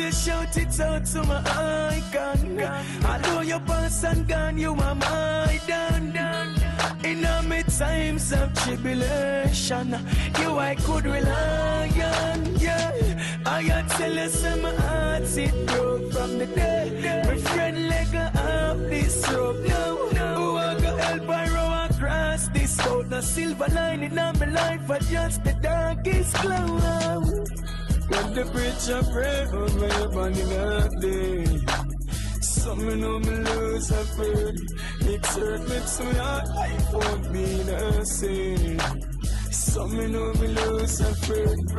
to shout it out to my icon. Although your past and gone, you are my done. In all my times of tribulation, you I could rely on, yeah. I got tell you some my heart it broke from the day. My friend let go up this rope. No, I got help I row across this boat. No silver lining on my life, but just the darkest cloud. When the preacher pray over your body that day. Some know me lose a friend. It's hurt me to my heart, life won't be the same. Some know me lose a friend.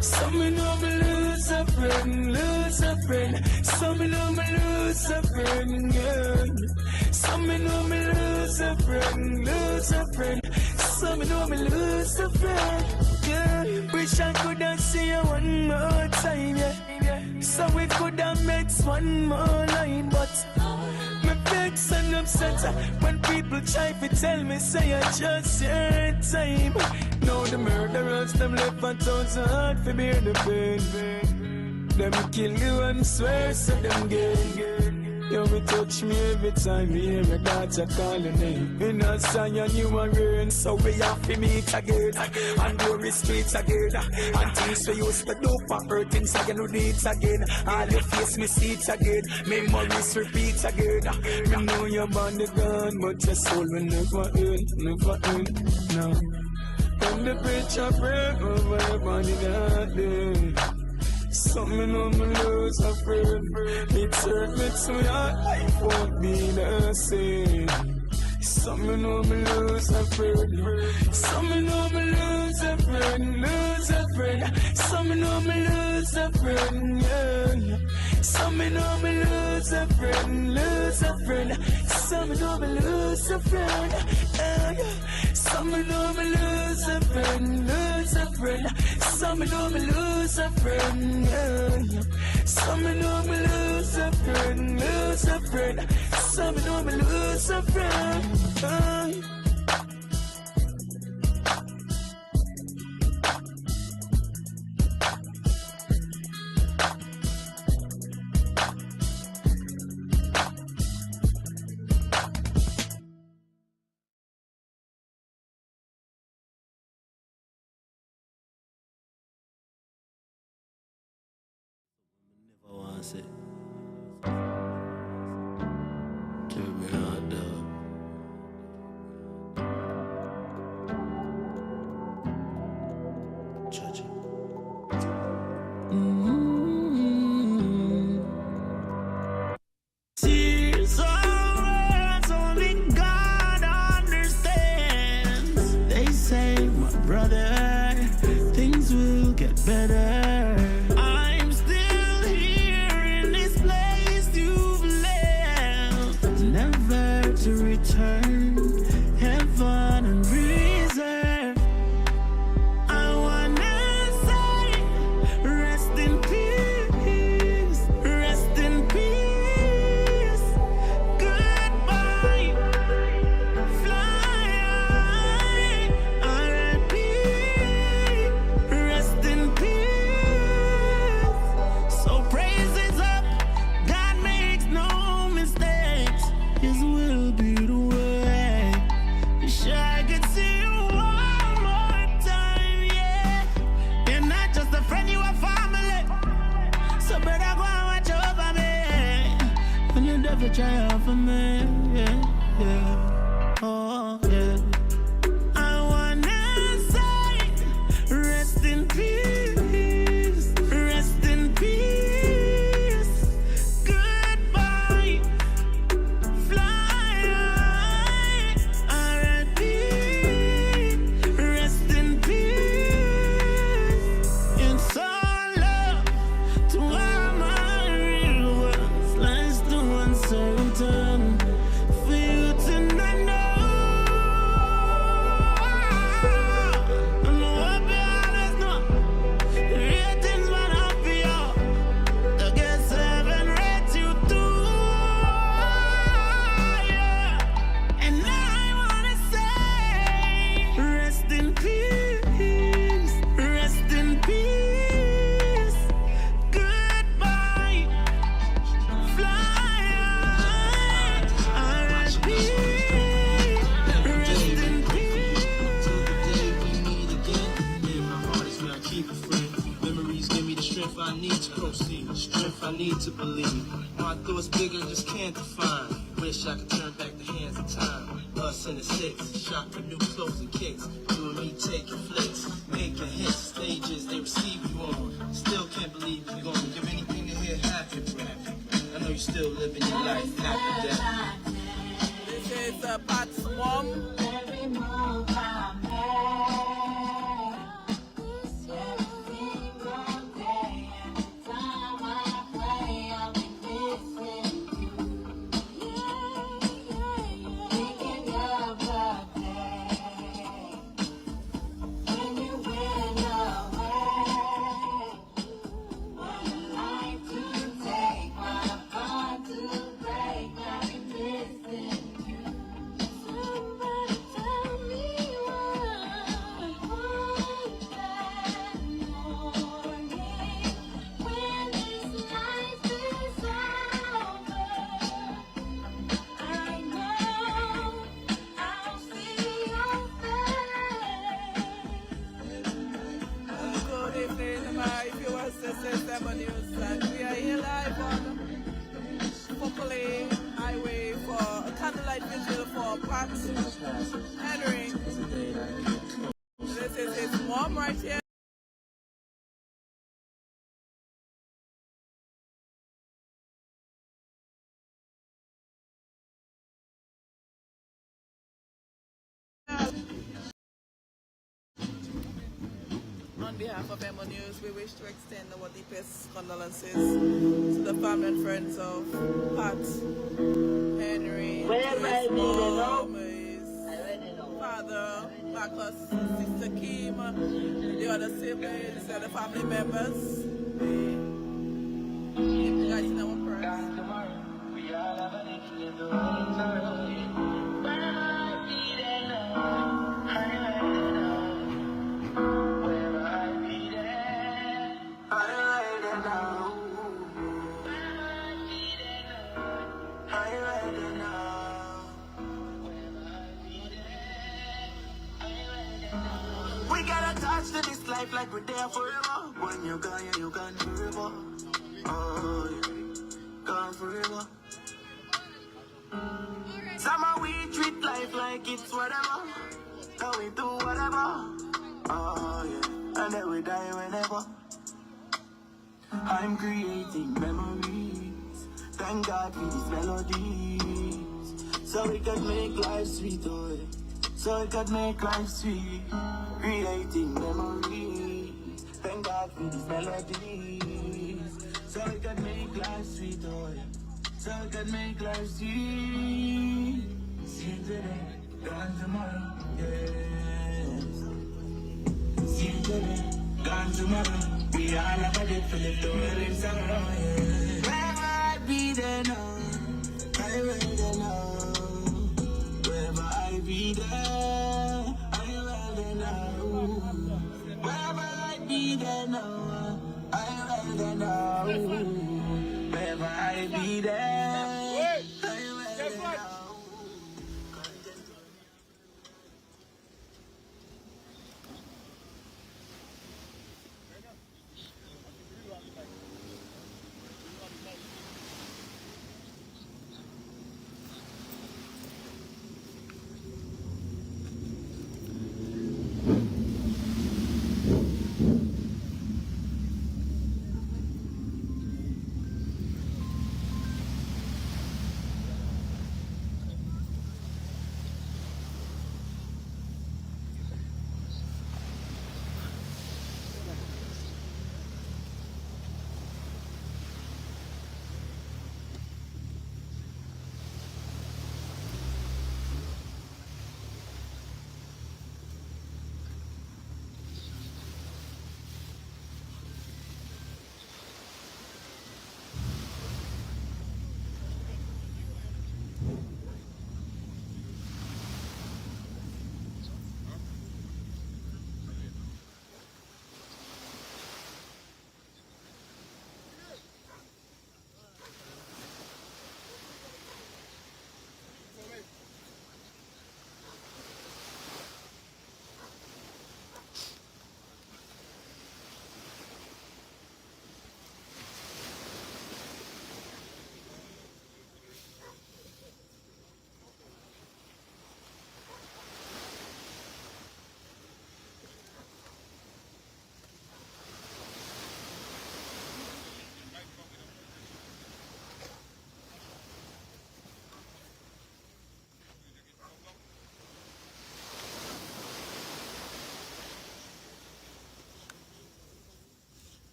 Some know me lose a friend, lose a friend. Some know me lose a friend, yeah. Some know me lose a friend, lose a friend. Some know me lose a friend, yeah. Wish I could have seen you one more time, yeah. So we could have met one more line, but me vex and upset when people try to tell me say I just your time. Now the murderers them left a thousand heart for bear the pain. Them kill you and swear so them gain. You will touch me every time you hear your daughter calling name. In a sign and you are rain, so we have to meet again. And glory streets again. And things we used to do for hurting, so you know it again. All your face me see it again. Memories repeat again. Me know you're born the gun, but your soul will never end, never end. No. When the preacher pray over your body that day. Some know me lose a friend. It's hurt me to my heart, life won't be the same. Some know me lose a friend. Some know me lose a friend, lose a friend. Some know me lose a friend, yeah. Some know me lose a friend, lose a friend. Some know me lose a friend, yeah. Some know me lose a friend, lose a friend. Some know me lose a friend, yeah. Some know me lose a friend, lose a friend. Some know me lose a friend. It. To be hard dog. Judge it. Tears are words only God understands. They say, my brother, things will get better. To return, heaven and reserve. I wanna say, rest in peace, rest in peace. Goodbye, fly high, R.I.P. Rest in peace. So praises up, God makes no mistakes. His will be the way. Wish I could see you one more time, yeah. You're not just a friend, you a family. So better go and watch over me. When the devil try out for me, yeah, yeah. Oh, yeah. I wanna say, rest in peace, rest in peace. Goodbye. For you tonight. mercy, strength I need to believe. My thoughts bigger, just can't define. Wish I could turn back the hands of time. Us in the six, shop for new clothes and kicks. You and me taking flicks, making hits, stages they receive you on. Still can't believe you're gonna give anything to hear half your breath. I know you're still living your life after death. This is Pat Swam. Every move I make. Emonews, and we are here live on Popoli Highway for a candlelight vigil for Pat Henry. This is his mom right here. On behalf of Emonews, we wish to extend our deepest condolences to the family and friends of Pat Henry, to his mom, his father, Marcus, Sister Kim, the other siblings, and the family members. We keep you guys in our prayers. We gotta touch to this life like we're there forever. When you're gone, yeah, you're gone forever. Oh, yeah, gone forever. Somehow we treat life like it's whatever. Going through whatever. Oh, yeah, and then we die whenever. I'm creating memories. Thank God for these melodies. So we can make life sweet, oh, yeah. So we can make life sweet. Creating memories. Thank God for these melodies. So we can make life sweet, oh yeah. So we can make life sweet. See you today, gone tomorrow, yes. See you today, gone tomorrow. We all have a date for the door, live tomorrow, yeah. Wherever I be there now, I will there now. Wherever I be there, I will there now. Wherever I be there now, I will there now. Wherever I be there, I will there now.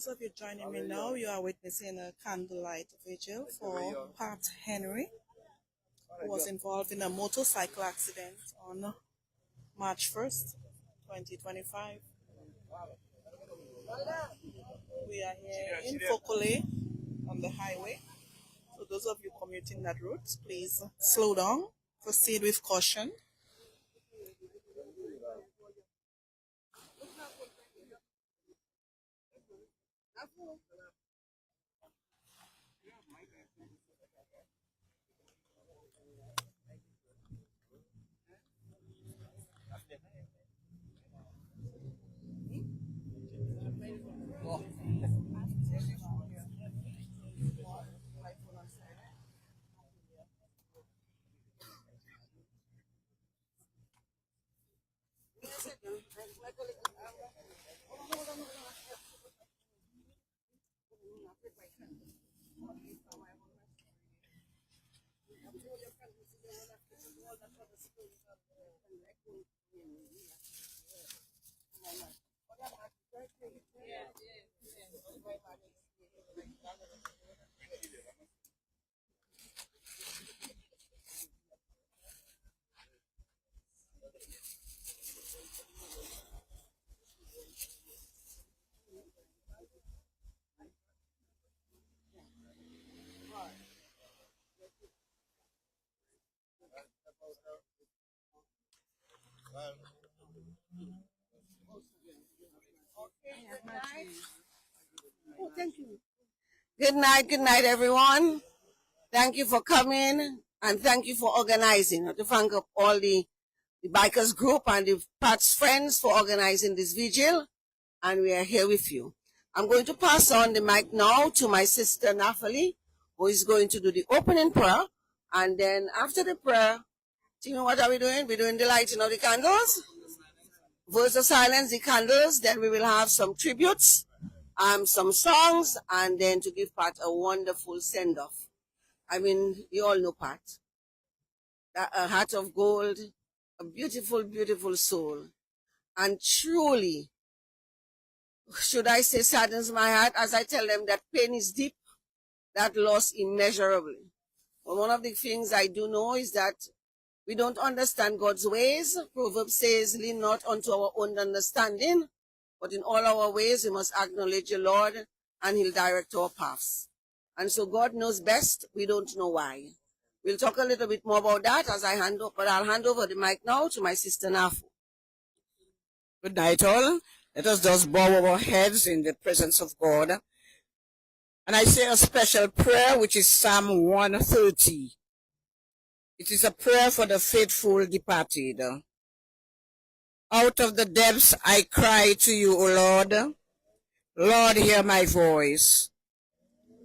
those of you joining me now, you are witnessing a candlelight vigil for Pat Henry, who was involved in a motorcycle accident on March 1st, 2025. We are here in Fokole on the highway. So those of you commuting that route, please slow down, proceed with caution. Oh, thank you. Good night, everyone. Thank you for coming and thank you for organizing. To thank all the bikers group and the Pat's friends for organizing this vigil, and we are here with you. I'm going to pass on the mic now to my sister Nathalie, who is going to do the opening prayer, and then after the prayer, do you know what are we doing? We're doing the lighting of the candles, vows of silence, the candles, then we will have some tributes, some songs, and then to give Pat a wonderful send-off. I mean, you all know Pat. A heart of gold, a beautiful, beautiful soul. And truly, should I say saddens my heart as I tell them that pain is deep, that loss immeasurable. But one of the things I do know is that we don't understand God's ways. Proverbs says, lean not unto our own understanding, but in all our ways we must acknowledge the Lord and he'll direct our paths. And so God knows best, we don't know why. We'll talk a little bit more about that as I hand over, but I'll hand over the mic now to my sister Nafu. Good night all. Let us just bow our heads in the presence of God. And I say a special prayer, which is Psalm 130. It is a prayer for the faithful departed. Out of the depths I cry to you, O Lord. Lord, hear my voice.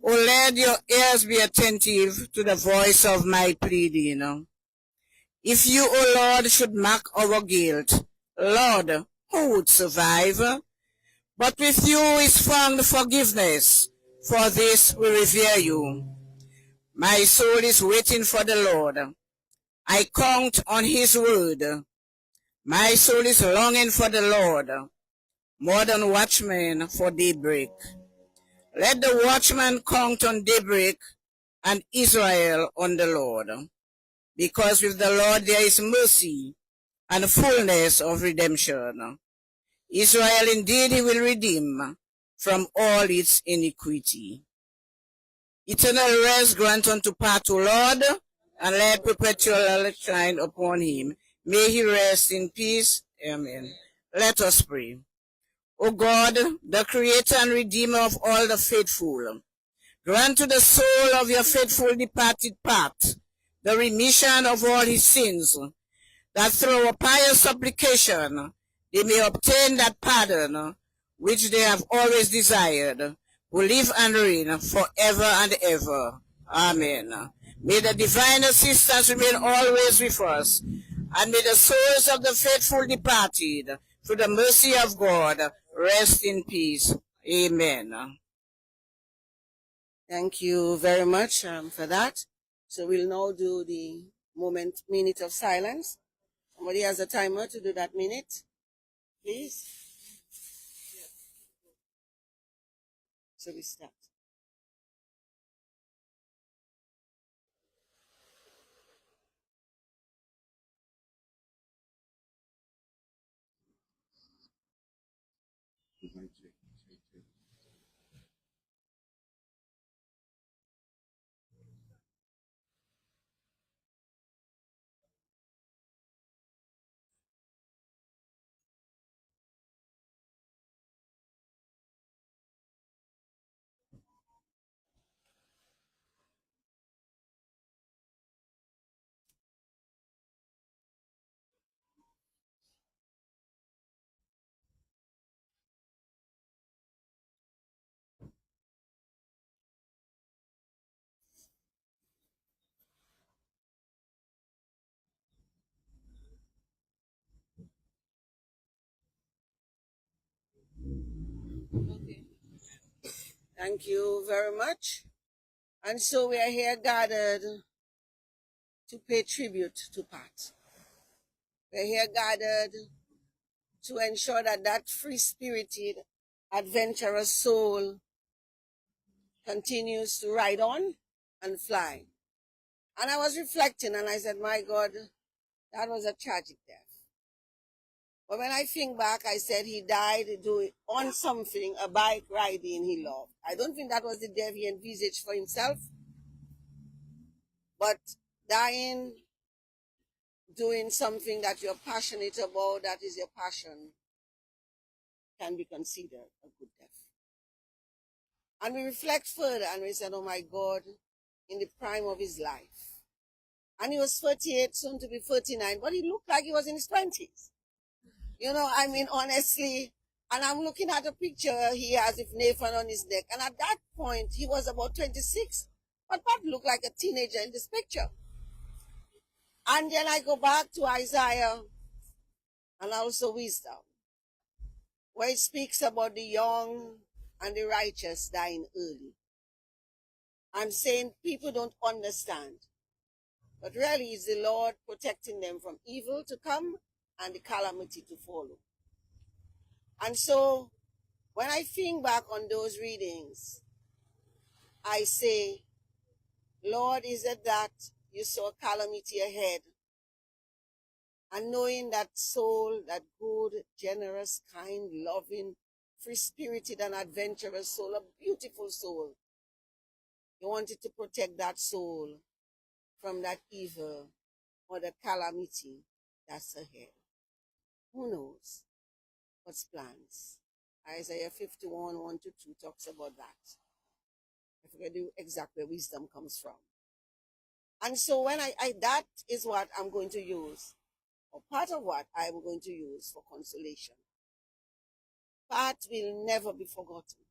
O let your ears be attentive to the voice of my pleading. If you, O Lord, should mark our guilt, Lord, who would survive? But with you is found forgiveness. For this we revere you. My soul is waiting for the Lord. I count on his word. My soul is longing for the Lord, more than watchmen for daybreak. Let the watchman count on daybreak and Israel on the Lord. Because with the Lord there is mercy and fullness of redemption. Israel indeed he will redeem from all its iniquity. Eternal rest grant unto Pat, O Lord, and let perpetual light shine upon him. May he rest in peace. Amen. Let us pray. O God, the creator and redeemer of all the faithful, grant to the soul of your faithful departed Pat the remission of all his sins, that through a pious supplication they may obtain that pardon which they have always desired, who live and reign forever and ever. Amen. May the divine assistance remain always with us, and may the souls of the faithful departed, through the mercy of God, rest in peace. Amen. Thank you very much for that. So we'll now do the minute of silence. Somebody has a timer to do that minute, please. So we start. Okay. Thank you very much. And so we are here gathered to pay tribute to Pat. We're here gathered to ensure that that free-spirited, adventurous soul continues to ride on and fly. And I was reflecting and I said, my God, that was a tragic death. But when I think back, I said he died doing on something, a bike riding he loved. I don't think that was the death he envisaged for himself. But dying, doing something that you're passionate about, that is your passion, can be considered a good death. And we reflect further and we said, oh my God, in the prime of his life. And he was 38, soon to be 39, but he looked like he was in his 20s. You know, I mean, honestly, and I'm looking at a picture he has with Nathan on his neck. And at that point, he was about 26. But Pat looked like a teenager in this picture. And then I go back to Isaiah and also wisdom, where it speaks about the young and the righteous dying early. I'm saying people don't understand. But really, it's the Lord protecting them from evil to come and the calamity to follow. And so, when I think back on those readings, I say, Lord, is it that you saw calamity ahead? And knowing that soul, that good, generous, kind, loving, free-spirited and adventurous soul, a beautiful soul, you wanted to protect that soul from that evil or the calamity that's ahead. Who knows what's plans? Isaiah 51, 1 to 2 talks about that. I forget the exact where wisdom comes from. And so when I that is what I'm going to use, or part of what I'm going to use for consolation. Pat will never be forgotten.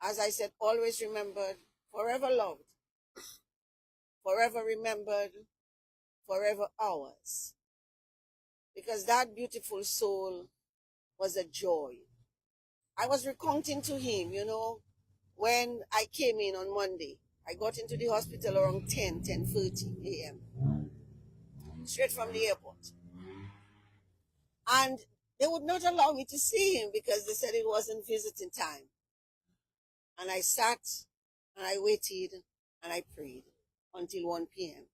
As I said, always remembered, forever loved, forever remembered, forever ours. Because that beautiful soul was a joy. I was recounting to him, you know, when I came in on Monday. I got into the hospital around 10:30 a.m. straight from the airport. And they would not allow me to see him because they said it wasn't visiting time. And I sat and I waited and I prayed until 1 p.m.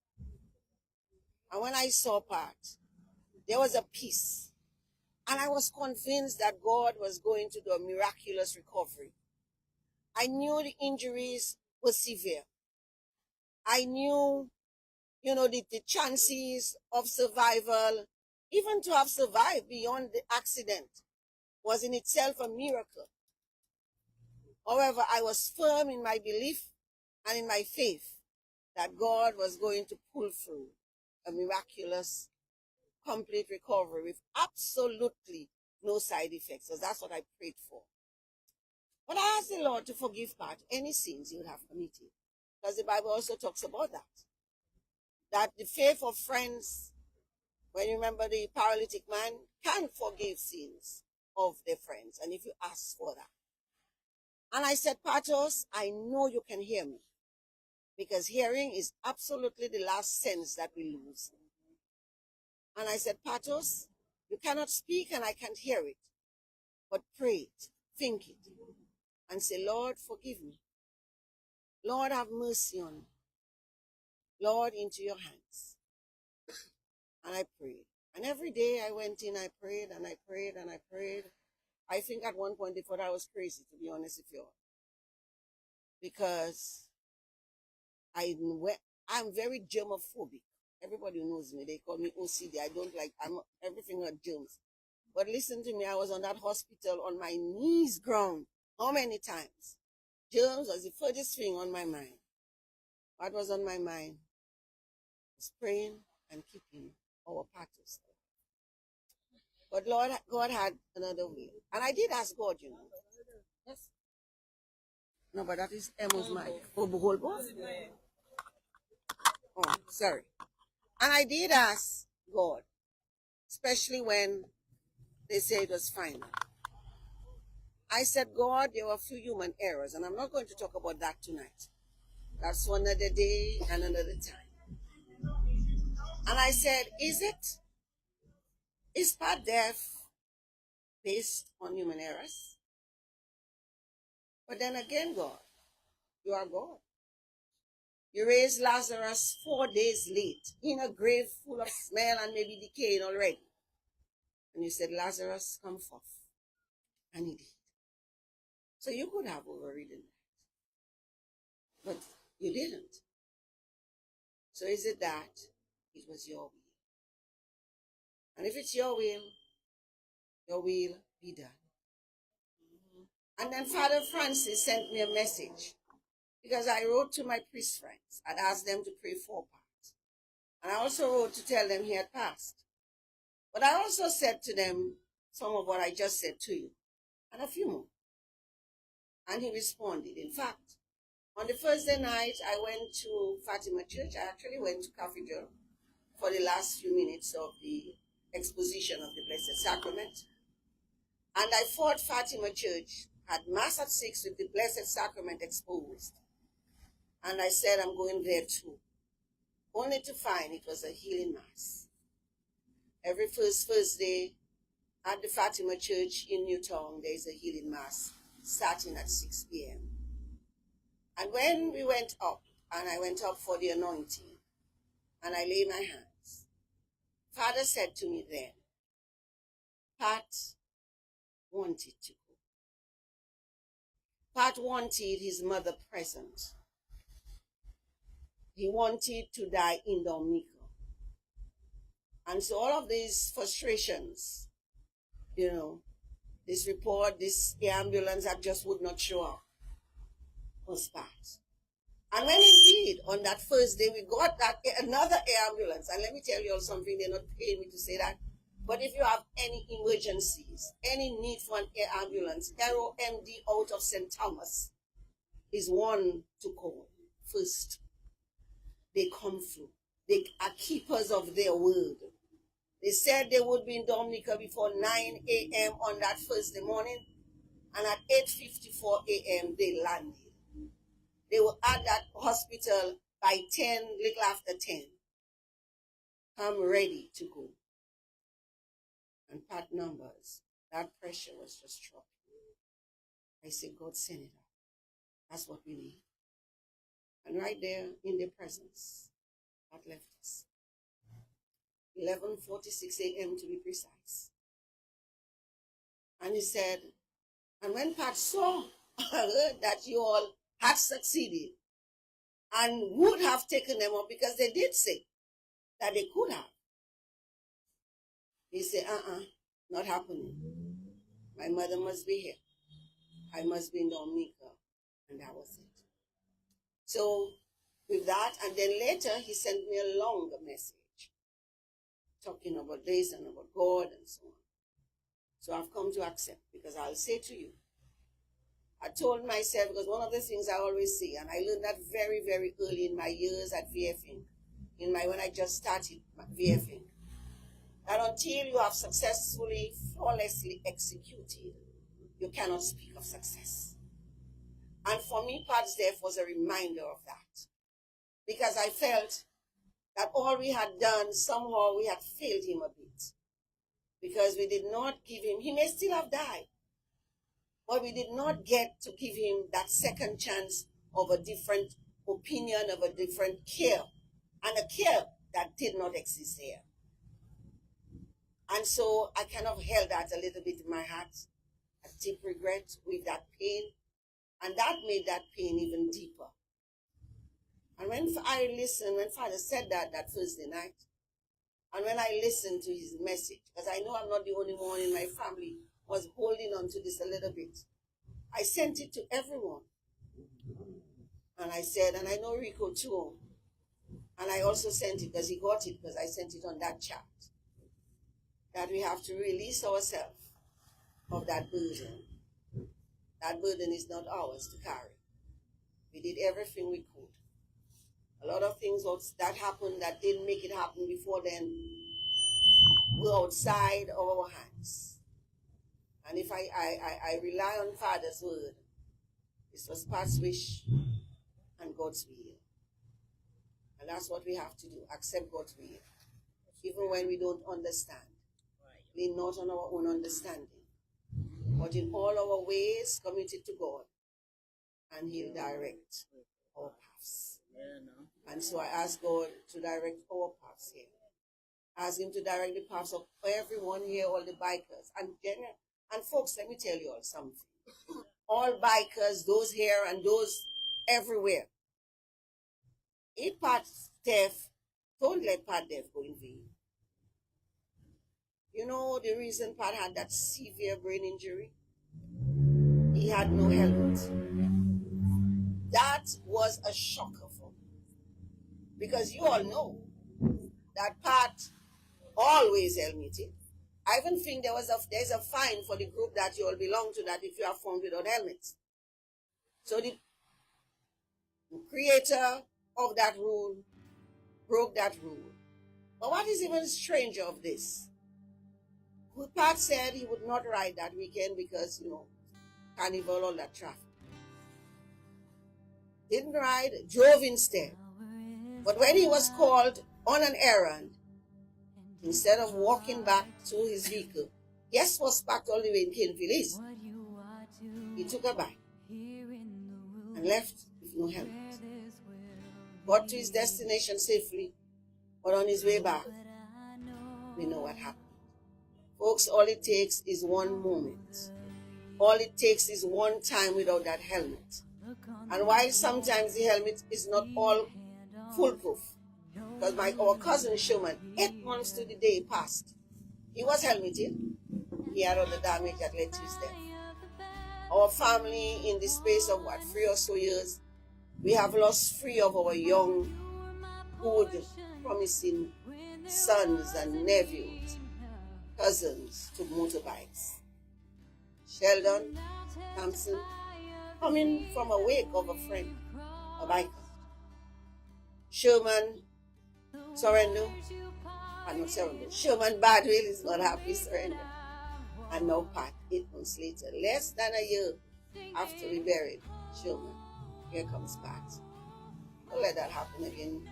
And when I saw Pat, there was a peace. And I was convinced that God was going to do a miraculous recovery. I knew the injuries were severe. I knew, you know, the chances of survival, even to have survived beyond the accident, was in itself a miracle. However, I was firm in my belief and in my faith that God was going to pull through a miraculous, complete recovery with absolutely no side effects. So that's what I prayed for. But I asked the Lord to forgive Pat any sins he would have committed. Because the Bible also talks about that. That the faith of friends, when you remember the paralytic man, can forgive sins of their friends. And if you ask for that. And I said, Patos, I know you can hear me. Because hearing is absolutely the last sense that we lose. And I said, Patos, you cannot speak and I can't hear it. But pray it, think it. and say, Lord, forgive me. Lord, have mercy on me. Lord, into your hands. And I prayed. And every day I went in, I prayed and I prayed and I prayed. I think at one point they thought I was crazy, to be honest with you all. Because I'm very germophobic. Everybody knows me. They call me OCD. I don't like, everything are germs. But listen to me, I was on that hospital on my knees ground. How many times? Germs was the furthest thing on my mind. What was on my mind? Was praying and keeping our partners. But Lord, God had another way. And I did ask God, you know. Yes. No, but that is Emma's mic. Oh, the whole boss? Oh, sorry. And I did ask God, especially when they say it was final. I said, God, there were a few human errors, and I'm not going to talk about that tonight. That's one other day and another time. And I said, is part death based on human errors? But then again, God, you are God. You raised Lazarus 4 days late in a grave full of smell and maybe decaying already. And you said, Lazarus, come forth. And he did. So you could have overridden that. But you didn't. So is it that it was your will? And if it's your will be done. And then Father Francis sent me a message because I wrote to my priest friends. I'd asked them to pray for Pat. And I also wrote to tell them he had passed. But I also said to them some of what I just said to you and a few more. And he responded. In fact, on the Thursday night, I went to Fatima Church. I actually went to Cathedral for the last few minutes of the exposition of the Blessed Sacrament. And I thought Fatima Church had Mass at 6 with the Blessed Sacrament exposed. And I said, I'm going there too. Only to find it was a healing Mass. Every first Thursday at the Fatima Church in Newtown, there is a healing Mass starting at 6 p.m. And when we went up, and I went up for the anointing, and I laid my hands, Father said to me then, Pat wanted to go. Pat wanted his mother present. He wanted to die in Dominica. And so all of these frustrations, you know, this report, this ambulance that just would not show up, was Pat. And when indeed, on that first day, we got that another ambulance, and let me tell you all something, they're not paying me to say that, but if you have any emergencies, any need for an air ambulance, Aero MD out of St. Thomas is one to call first. They come through. They are keepers of their word. They said they would be in Dominica before 9 a.m. on that Thursday morning, and at 8:54 a.m. they landed. They were at that hospital by 10, little after 10. Come ready to go. And Pat numbers, that pressure was just dropping. I said, God, send it up. That's what we need. And right there in their presence, Pat left us. 11:46 a.m. to be precise. And he said, and when Pat saw that you all had succeeded and would have taken them up, because they did say that they could have, he said, not happening. My mother must be here. I must be in Dominica. And that was it. So with that, and then later he sent me a longer message talking about this and about God and so on. So I've come to accept, because I'll say to you, I told myself, because one of the things I always say, and I learned that very, very early in my years at VFing, when I just started VFing, that until you have successfully, flawlessly executed, you cannot speak of success. And for me, Pat's death was a reminder of that. Because I felt that all we had done, somehow we had failed him a bit. Because we did not give him, he may still have died. but we did not get to give him that second chance of a different opinion, of a different care, and a care that did not exist here. And so I kind of held that a little bit in my heart, a deep regret with that pain, and that made that pain even deeper. And when I listened, when Father said that Thursday night, and when I listened to his message, because I know I'm not the only one in my family was holding on to this a little bit, I sent it to everyone. And I said, and I know Rico too, and I also sent it because he got it because I sent it on that chat, that we have to release ourselves of that burden. That burden is not ours to carry. We did everything we could. A lot of things that happened that didn't make it happen before then were outside of our hands. And if I rely on Father's word, this was Pat's wish and God's will. And that's what we have to do, accept God's will. Even when we don't understand. Lean not on our own understanding, but in all our ways committed to God, and he'll direct our paths. And so I ask God to direct our paths here. Ask him to direct the paths of everyone here, all the bikers. And folks, let me tell you all something. All bikers, those here and those everywhere. If Pat's deaf, don't let Pat deaf go in vain. You know the reason Pat had that severe brain injury? He had no helmet. That was a shocker for me. Because you all know that Pat always helmeted. I even think there's a fine for the group that you all belong to that if you are found without helmets. So the creator of that rule broke that rule. But what is even stranger of this? Pat said he would not ride that weekend because, carnival, all that traffic. Didn't ride, drove instead. But when he was called on an errand, instead of walking back to his vehicle, guess what's parked all the way in Caneville East? He took a bike and left with no helmet. Got to his destination safely, but on his way back, we know what happened. Folks, all it takes is one moment. All it takes is one time without that helmet. And while sometimes the helmet is not all foolproof, because our cousin Sherman, 8 months to the day passed, he was helmeted. He had all the damage that led to his death. Our family, in the space of 3 or so years, we have lost 3 of our young, good, promising sons and nephews, cousins to motorbikes. Sheldon Thompson, coming from a wake of a friend, a biker. Sherman Sorrento, not Sorrento, Sherman Badwell is not happy surrender. And now Pat, 8 months later, less than a year after we buried Sherman, here comes Pat. Don't let that happen again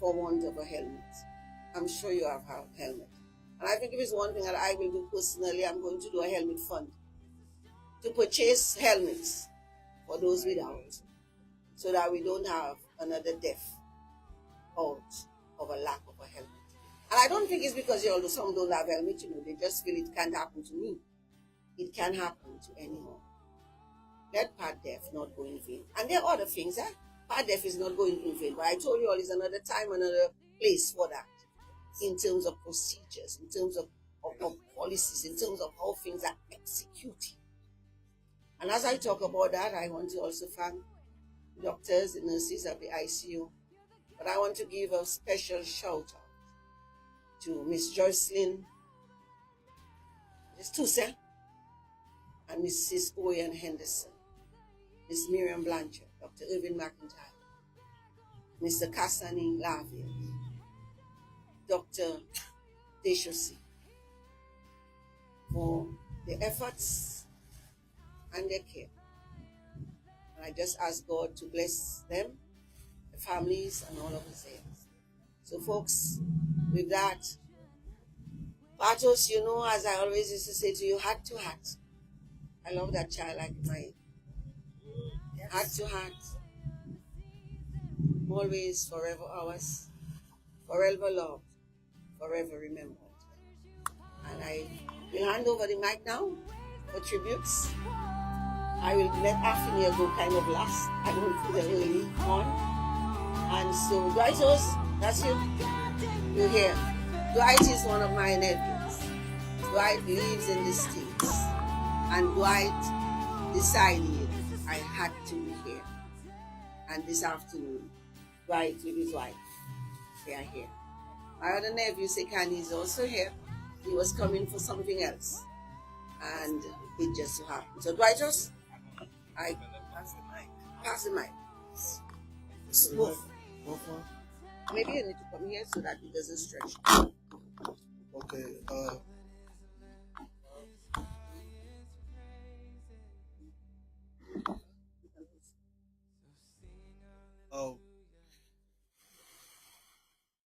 for want of a helmet. I'm sure you have a helmet. And I think if it's one thing that I will do personally, I'm going to do a helmet fund to purchase helmets for those without, so that we don't have another death out of a lack of a helmet. And I don't think it's because some don't have helmet, they just feel it can't happen to me. It can happen to anyone. Let Pat death not go in vain. And there are other things, Pat death is not going in vain. But I told you all, it's another time, another place for that. In terms of procedures, in terms of policies, in terms of how things are executed. And as I talk about that, I want to also thank doctors and nurses at the ICU. But I want to give a special shout out to Miss Jocelyn, Miss Tusa, and Mrs. Owen Henderson, Miss Miriam Blanchard, Dr. Irvin McIntyre, Mr. Cassani Lavia, Dr. Deshosi, for the efforts and their care. And I just ask God to bless them, the families, and all of us here. So folks, with that, Patos, as I always used to say to you, heart to heart, I love that child like my heart to heart. Always, forever ours, forever loved, forever remembered. And I will hand over the mic now for tributes. I will let Afinia go kind of last. I don't put her early on. And so, Dwightos, that's you. You're here. Dwight is one of my nephews. Dwight lives in the States. And Dwight decided I had to be here. And this afternoon, Dwight with his wife, they are here. My other nephew, Sekani, is also here. He was coming for something else. And it just so happened. So, Dwightos, I pass the mic. Move. Maybe you need to come here so that it doesn't stretch. Okay.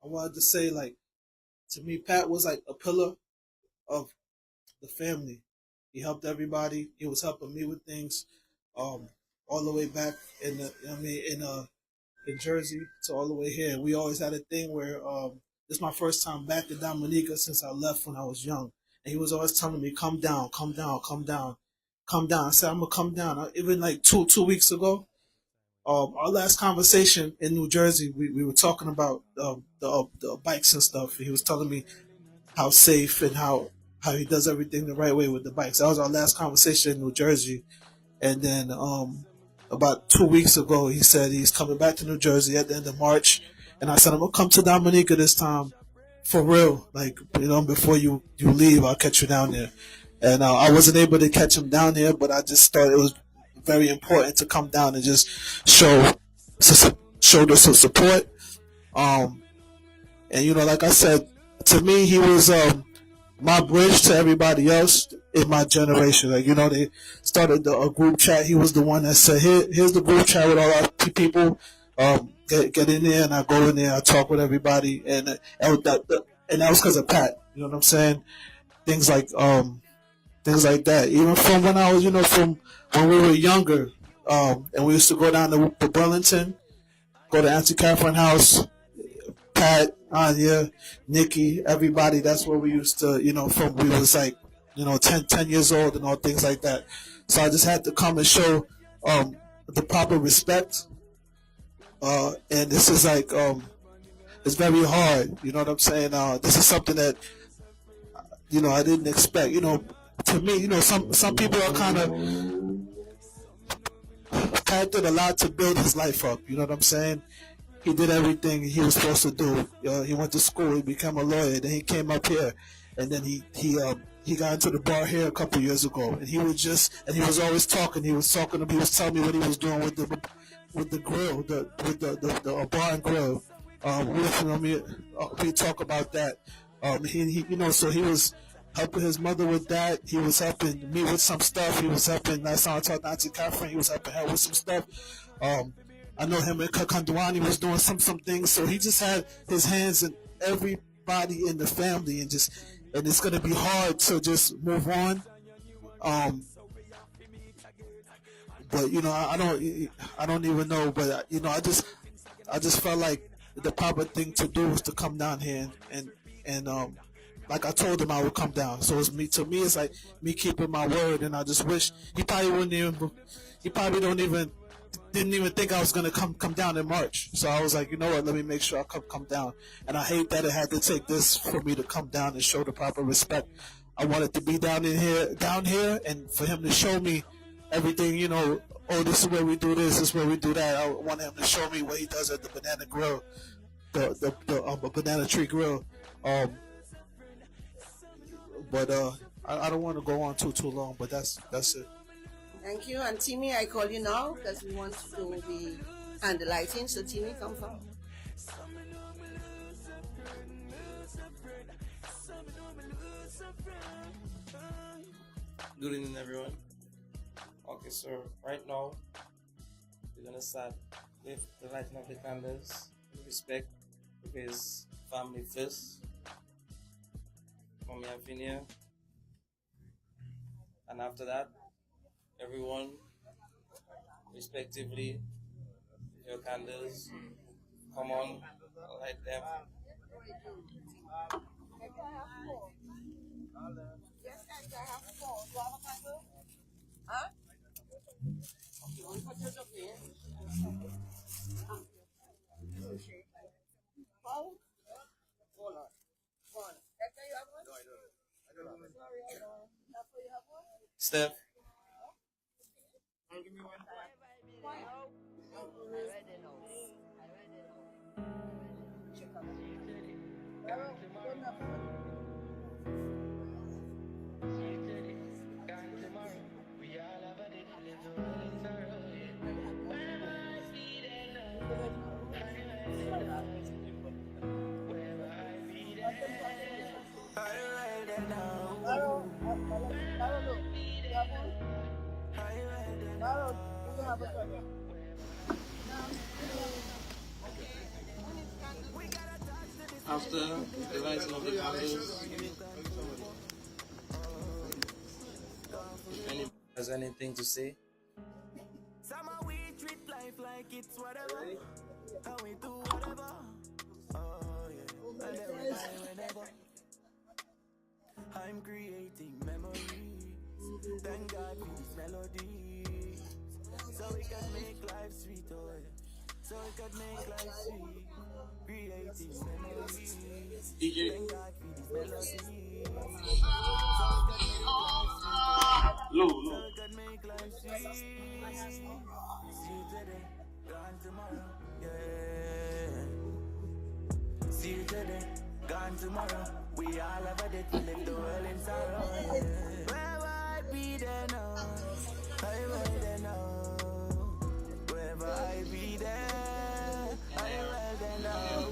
I wanted to say, like, to me, Pat was like a pillar of the family. He helped everybody. He was helping me with things, all the way back in the, in Jersey to all the way here. We always had a thing where this is my first time back in Dominica since I left when I was young, and he was always telling me, "Come down, come down, come down, come down." I said, "I'm gonna come down." Even like two weeks ago, our last conversation in New Jersey, we were talking about the bikes and stuff. He was telling me how safe and how he does everything the right way with the bikes. That was our last conversation in New Jersey. And then about 2 weeks ago, he said he's coming back to New Jersey at the end of March. And I said, I'm going to come to Dominica this time for real. Like, before you leave, I'll catch you down there. And I wasn't able to catch him down there, but I just thought it was very important to come down and just show some support. And, like I said, to me, he was my bridge to everybody else in my generation. Like, they started a group chat. He was the one that said, here's the group chat with all our people. Get in there, and I go in there, I talk with everybody. And that was because of Pat. You know what I'm saying? Things like that. Even from when I was, from when we were younger, and we used to go down to Burlington, go to Auntie Catherine house, Pat, Anya, Nikki, everybody. That's where we used to, from we was like, 10 years old and all things like that. So I just had to come and show the proper respect. And this is like, it's very hard. You know what I'm saying? This is something that, I didn't expect. To me, some people are kind of, Pat did a lot to build his life up. You know what I'm saying? He did everything he was supposed to do. He went to school. He became a lawyer. Then he came up here, and then he got into the bar here a couple years ago. And he was always talking. He was telling me what he was doing with the grill, with the bar and grill. We talk about that. So he was helping his mother with that. He was helping me with some stuff. He was helping. Last time I talked to Auntie Catherine, he was helping her with some stuff. I know him and Kakandwani was doing some things, so he just had his hands in everybody in the family, and it's gonna be hard to just move on. But I don't even know. But I just felt like the proper thing to do was to come down here and like I told him I would come down. So it's me. To me, it's like me keeping my word, and I just wish he probably didn't even think I was gonna come down in March. So I was like, you know what? Let me make sure I come down. And I hate that it had to take this for me to come down and show the proper respect. I wanted to be down here, and for him to show me everything. Oh, this is where we do this is where we do that. I want him to show me what he does at the banana grill, the banana tree grill. But I don't want to go on too long. But that's it. Thank you. And Timmy, I call you now because we want to do the candle lighting. So Timmy, come forward. Good evening, everyone. Okay, so right now we're gonna start with the lighting of the candles. Respect with his family first, Mommy and Finia, and after that everyone, respectively, your candles. Come on, light them. Steph. After the lighting of the candles, if anybody has anything to say, Somehow we treat life like it's whatever. And we do whatever. Oh yeah. And every time whenever I'm creating memories. Thank God for these melodies. So we can make life sweet, oh yeah. So we can make life sweet. Creating memories. DJ. Thank God for these melodies. So we can make life sweet. Low, So low. we can make life sweet. See you today, gone tomorrow. Yeah. See you today, gone tomorrow. We all have a day to live the world in sorrow. Yeah. Where will I be there now? I will there now. Wherever I be there, I will there now.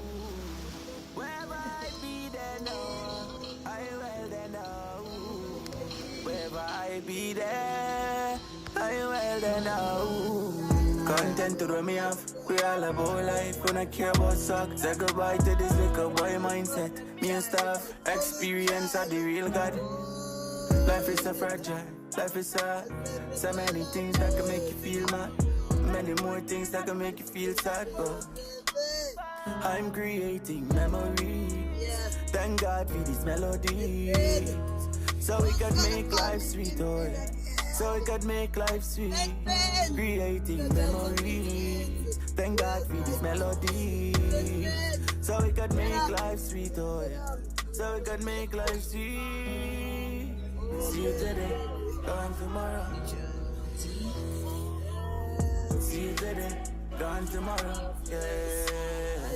Wherever I be there now, I will there now. Wherever I be there, I will there now. Content to run me off. We all about life, when I care about suck. Say goodbye to this little boy mindset. Me and stuff, experience of the real God. Life is so fragile, life is sad. So many things that can make you feel mad. Many more things that can make you feel sad, but I'm creating memories. Thank God for these melodies. So we could make life sweet, oh yeah. So we could make life sweet. Creating memories. Thank God for these melodies. So we could make life sweet, oh yeah. So we could make life sweet. See you today, gone tomorrow. See you today, gone tomorrow. Yeah.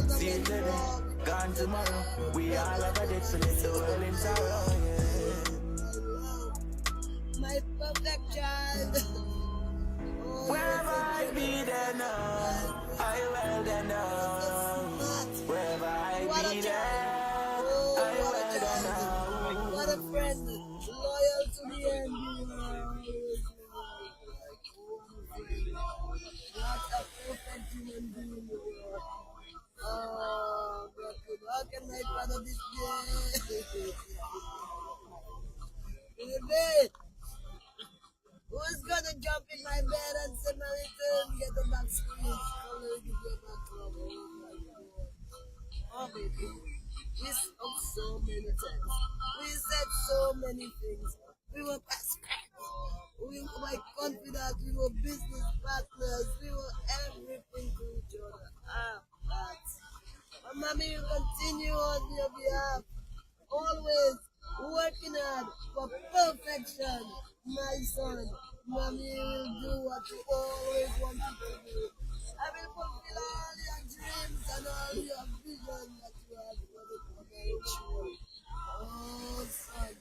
See you today, gone tomorrow. We all have a day to live the world in sorrow. Yeah. My perfect child. Wherever I be there now, I will there now. Wherever I be there, I will there now. What a friend, loyal to the end. What a perfect human being you are. Oh, brother, how can I father this day? Baby, who's gonna jump in my bed and say, Mariton, get the back squeeze? Oh, baby. We spoke so many times. We said so many things. We were best friends. We were confident. We were business partners. We were everything to each other. But mommy will continue on your behalf. Always working hard for perfection, my son. Mommy will do what you always wanted to do. I will fulfill all your dreams and all your vision that you have for the future. Oh, son.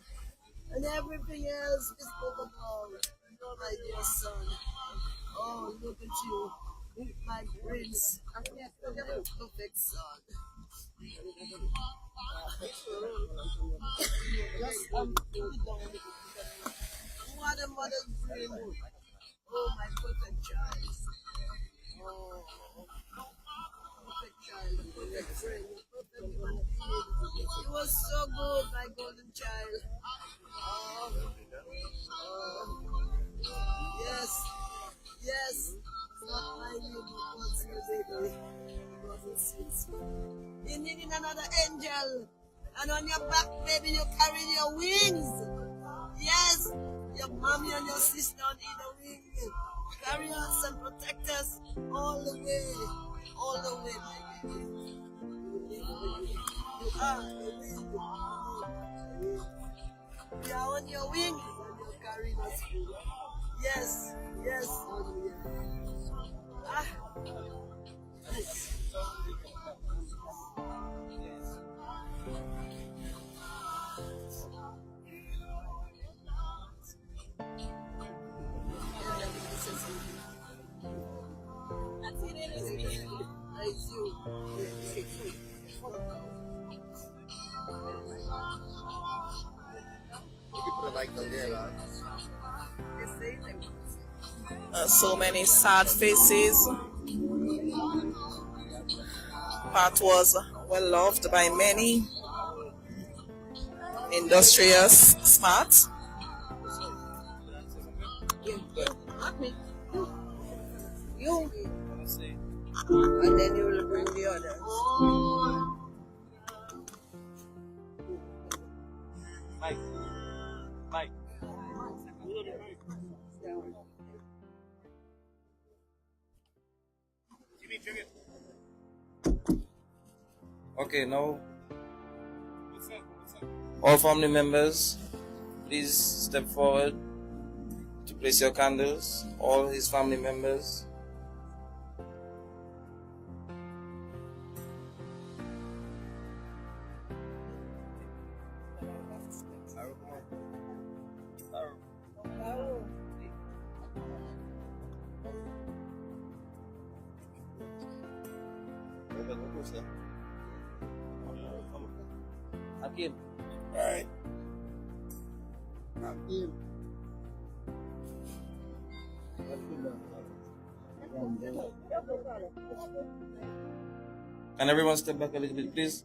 And everything else is spoken of. My dear son. Oh, look at you. My prince. Perfect son. Just what a mother's dream. Oh, my perfect child. Oh, perfect child, perfect friend, perfect human being. He was so good, my golden child. Oh, Yes. It's not my name, but God's name, baby. Because it's you needing another angel. And on your back, baby, you carry your wings. Yes. Your mommy and your sister need a wing. Carry us and protect us all the way. All the way, my baby. You are the wing. We are on your wings and you're carrying us through. Yes. Yes. Ah. Nice. So many sad faces. Pat was well loved by many. Industrious, smart. You. And then you will bring the others. Mike. Okay, now all family members, please step forward to place your candles. All his family members. Hakim. Alright. Can everyone step back a little bit, please?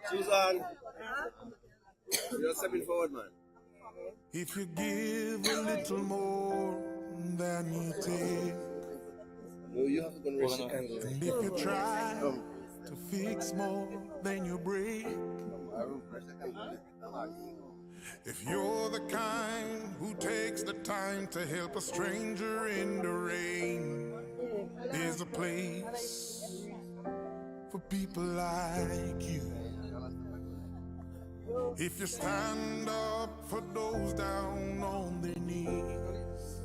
Susan, you're stepping forward, man. If you give a little more than you take, No, you have to go and raise your candle. and if you try to fix more than you break, if you're the kind who takes the time to help a stranger in the rain, there's a place for people like you. If you stand up for those down on their knees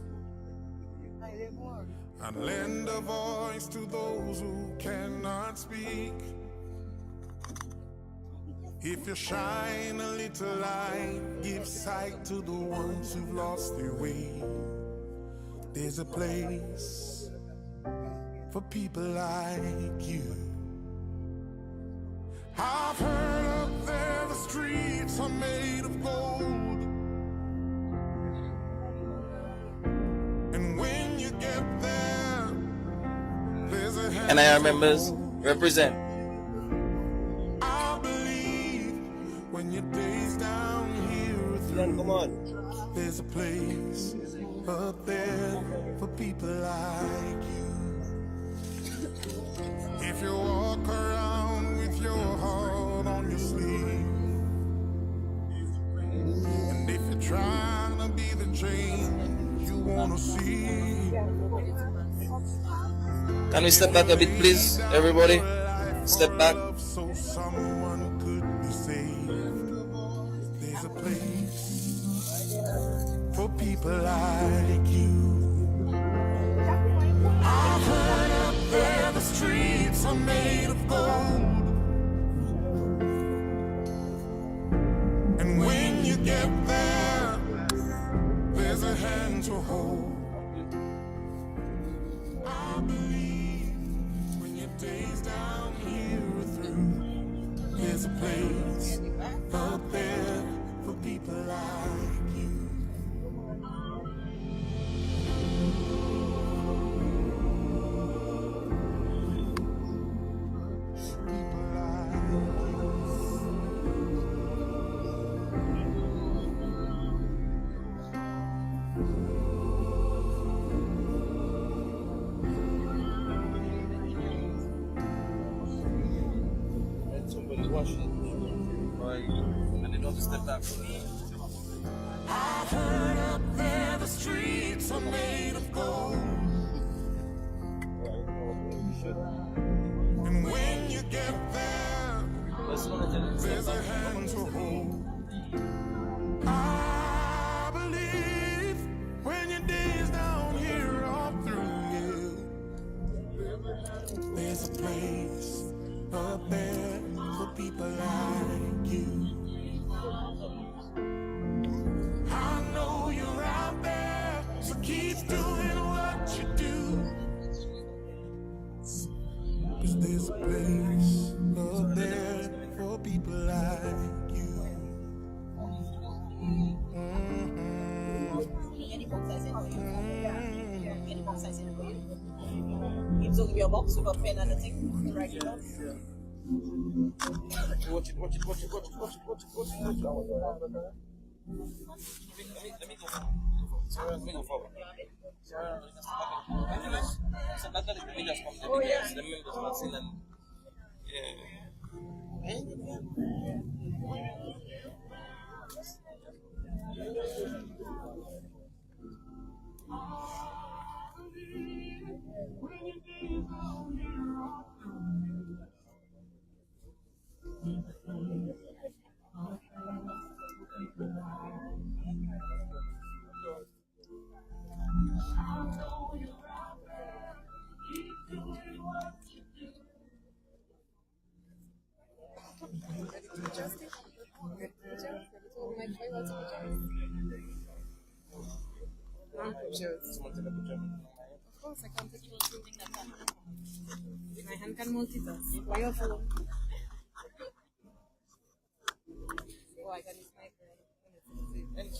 and lend a voice to those who cannot speak, if you shine a little light, give sight to the ones who've lost their way, there's a place for people like you. I've heard up there the streets are made of gold, and when you get there, there's a And I members represent. I believe when your days down here are through, Come on. there's a place up there for people like you. If you walk around with your heart on your sleeve, and if you're trying to be the change you want to see, Can we step back a bit, please, everybody? Step back. so someone could be saved, there's a place for people like you. I've heard up there the streets are made of gold, and when you get there, there's a hand to hold. I believe when your days down here are through, there's a place up there for people like you. want to step back. I heard up there the streets are made of gold. And when you get there, there's a hand to hold. I believe when your days down here are through, there's a place up there for people like you. I know you're out there, so keep doing what you do. 'Cause there's a place up there for people like you. Gives you your box with a pen and a thing. Right, you know? Watch it. Let me go. Let me go forward. Oh, yeah. The members were still and Of course, I can take pictures. My hand can multitask. Why your phone? Oh, I can use my phone. Yes.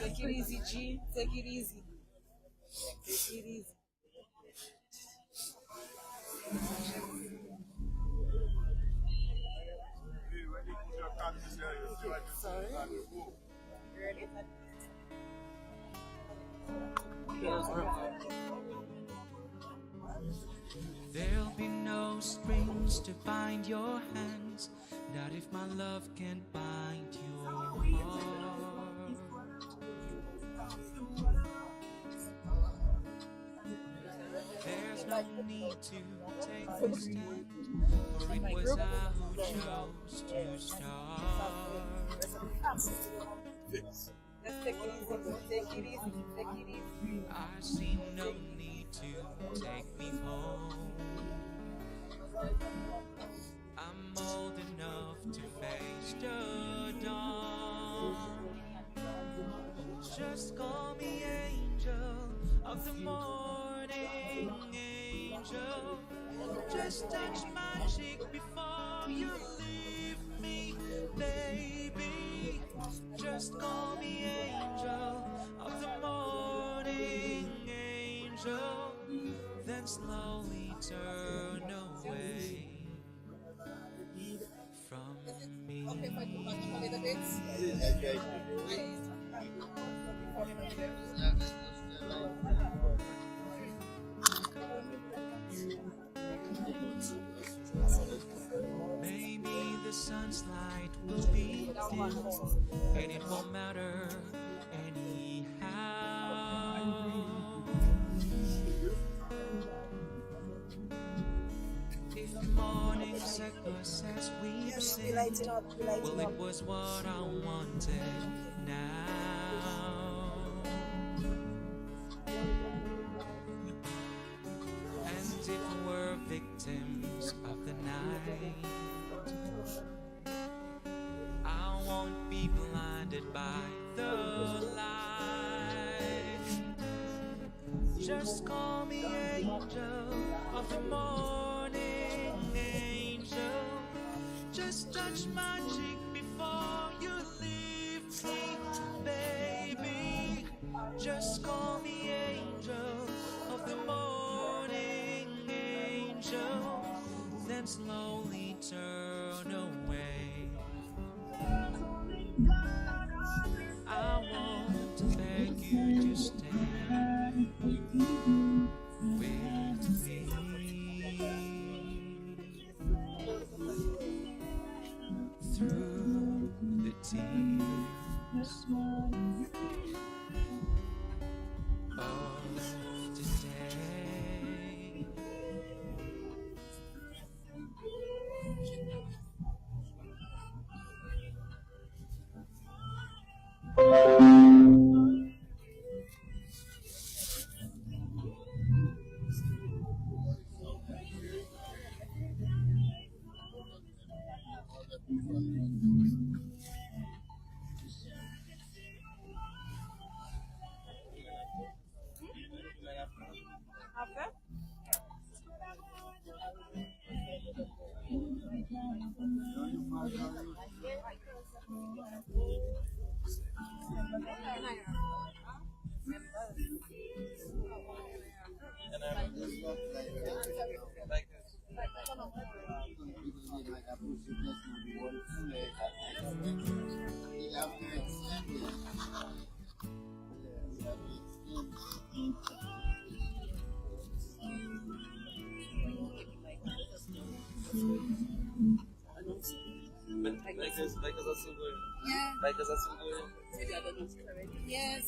Take it easy, G. Take it easy. Take it easy. Sorry. Ready? There'll be no strings to bind your hands, not if my love can bind your heart. There's no need to take a stand, for it was I who chose to start. Just take it easy. Take it easy. Take it easy. I see no need to take me home. I'm old enough to face the dawn. Just call me angel of the morning, angel. Just touch my cheek before you leave me, baby. Just call me angel of the morning, angel. Then slowly turn away from me. Maybe the sun's light will be dim, and it won't matter anyhow. If morning's echoes as we sing, well, it was what I wanted now. And if we're victims of the night, I won't be blinded by the light. Just call me angel of the morning, angel. Just touch my cheek before you leave me, baby. Just call me angel of the morning, angel. Then slowly turn away. I won't beg you to stay. Bikers are still going. Yeah. Bikers are still going. Yes.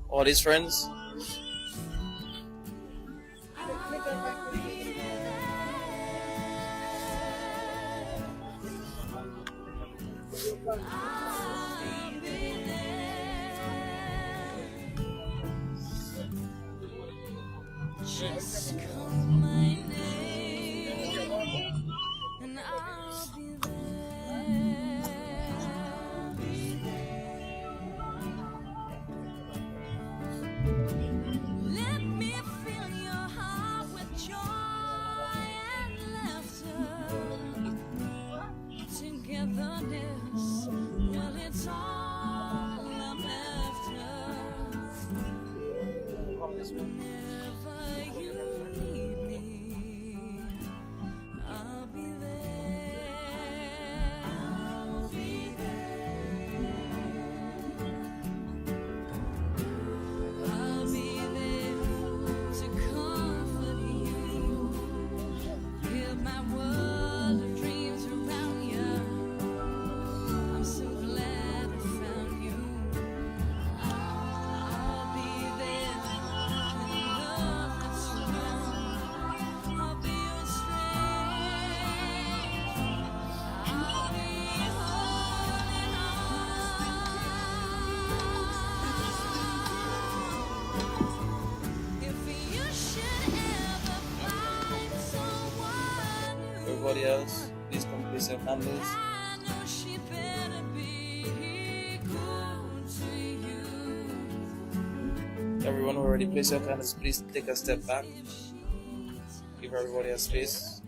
All these friends. Just call my name and I'll be there. I'll be there. Let me fill your heart with joy and laughter. Togetherness, well, it's all I'm after. Whenever you need me, I'll be there. I'll be there. I'll be there to comfort you. Build my world of dreams around you. I'm so glad I found you. I'll be there in love that's strong. I'll be your strength. I'll be holding on. If you should ever find someone new, Everybody else, please come place your candles. I know she better be good to you. Everyone who already placed your candles, please take a step back. Give everybody a space.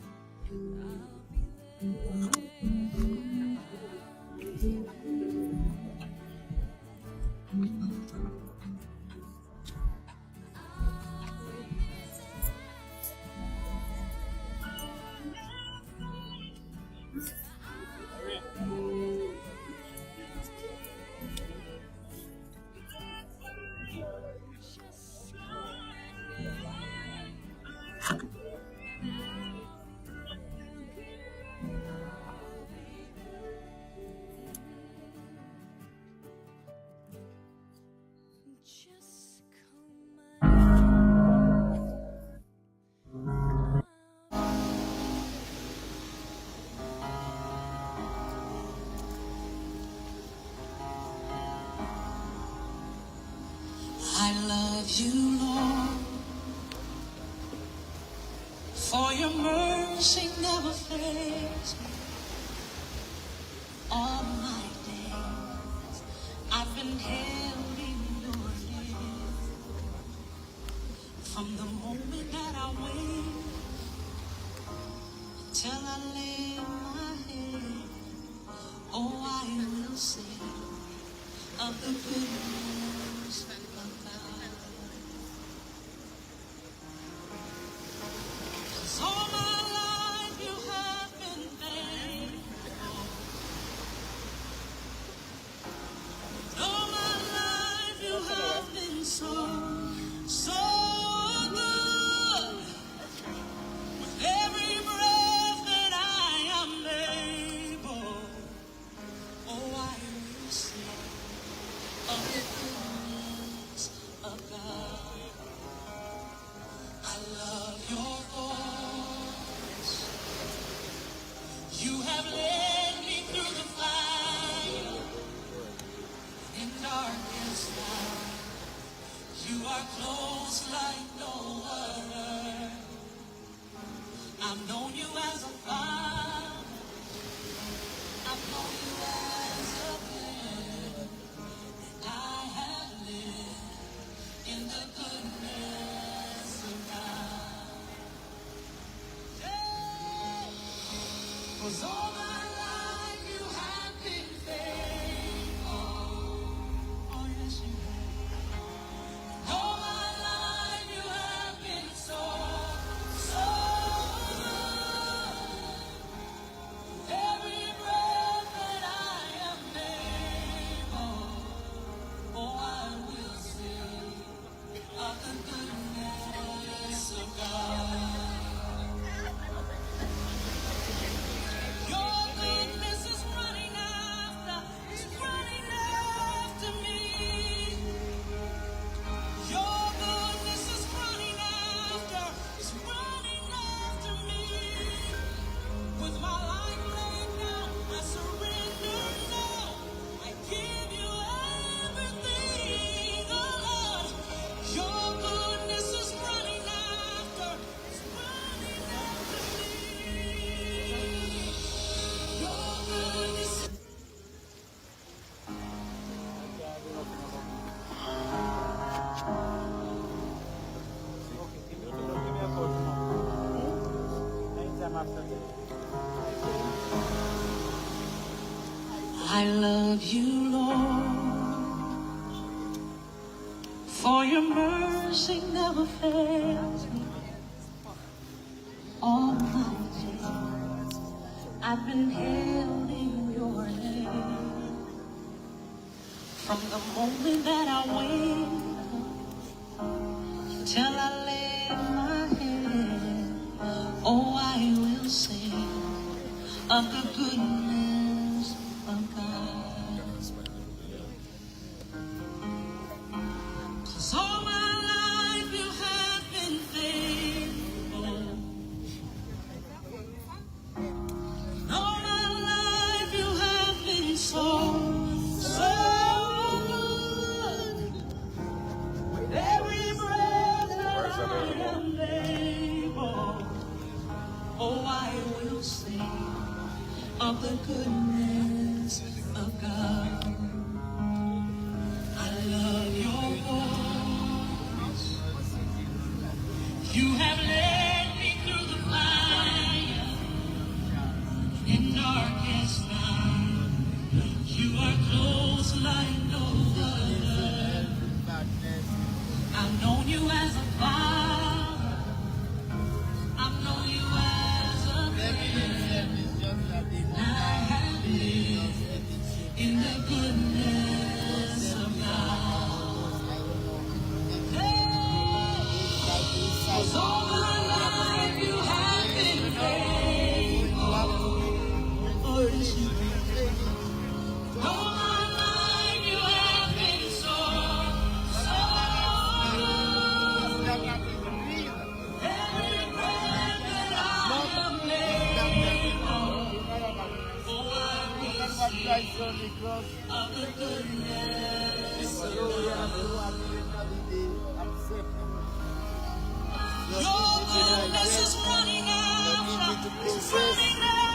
Just call my I love you, Lord, for your mercy never fails me. All my days I've been held in your hand. From the moment that I wake till I lay my head, oh, I will sing of the goodness of God. 'Cause all my life you have been faithful. All my life you have been so, so good. With every breath that I am able, oh, I will sing of the You are close like no other. I've known you as a father. I've known you as a friend. I have lived in the goodness of God. Yeah. 'Cause all my life you have been faithful. Oh yes you have. All my life you have been so, so good. Every breath that I am able, oh I will sing of the goodness of God. Your goodness is running after me. Your goodness is running after me. With my life laid down, I surrender now. I give you everything, oh Lord. Your goodness is running after me. Your goodness. I love you, Lord, for your mercy never fails me. All my days I've been held in your hand. From the moment that I wake up till I lay my head, oh, I will sing of the goodness of God. 'Cause all my life you have been faithful. All my life you have been so, so good. With every breath that I am able, oh, I will sing of the goodness of God. I love your voice. You have led me through the fire in darkest night. You are close like no other. I've known you as a father. I've known you as a friend. I have lived in the goodness of God. Hey, 'cause all my life you have been faithful. Oh, yes, you have. All my life you have been so, so good. Every breath that I am able, oh, I will sing of the goodness of God. Your goodness is running after me. Your goodness is running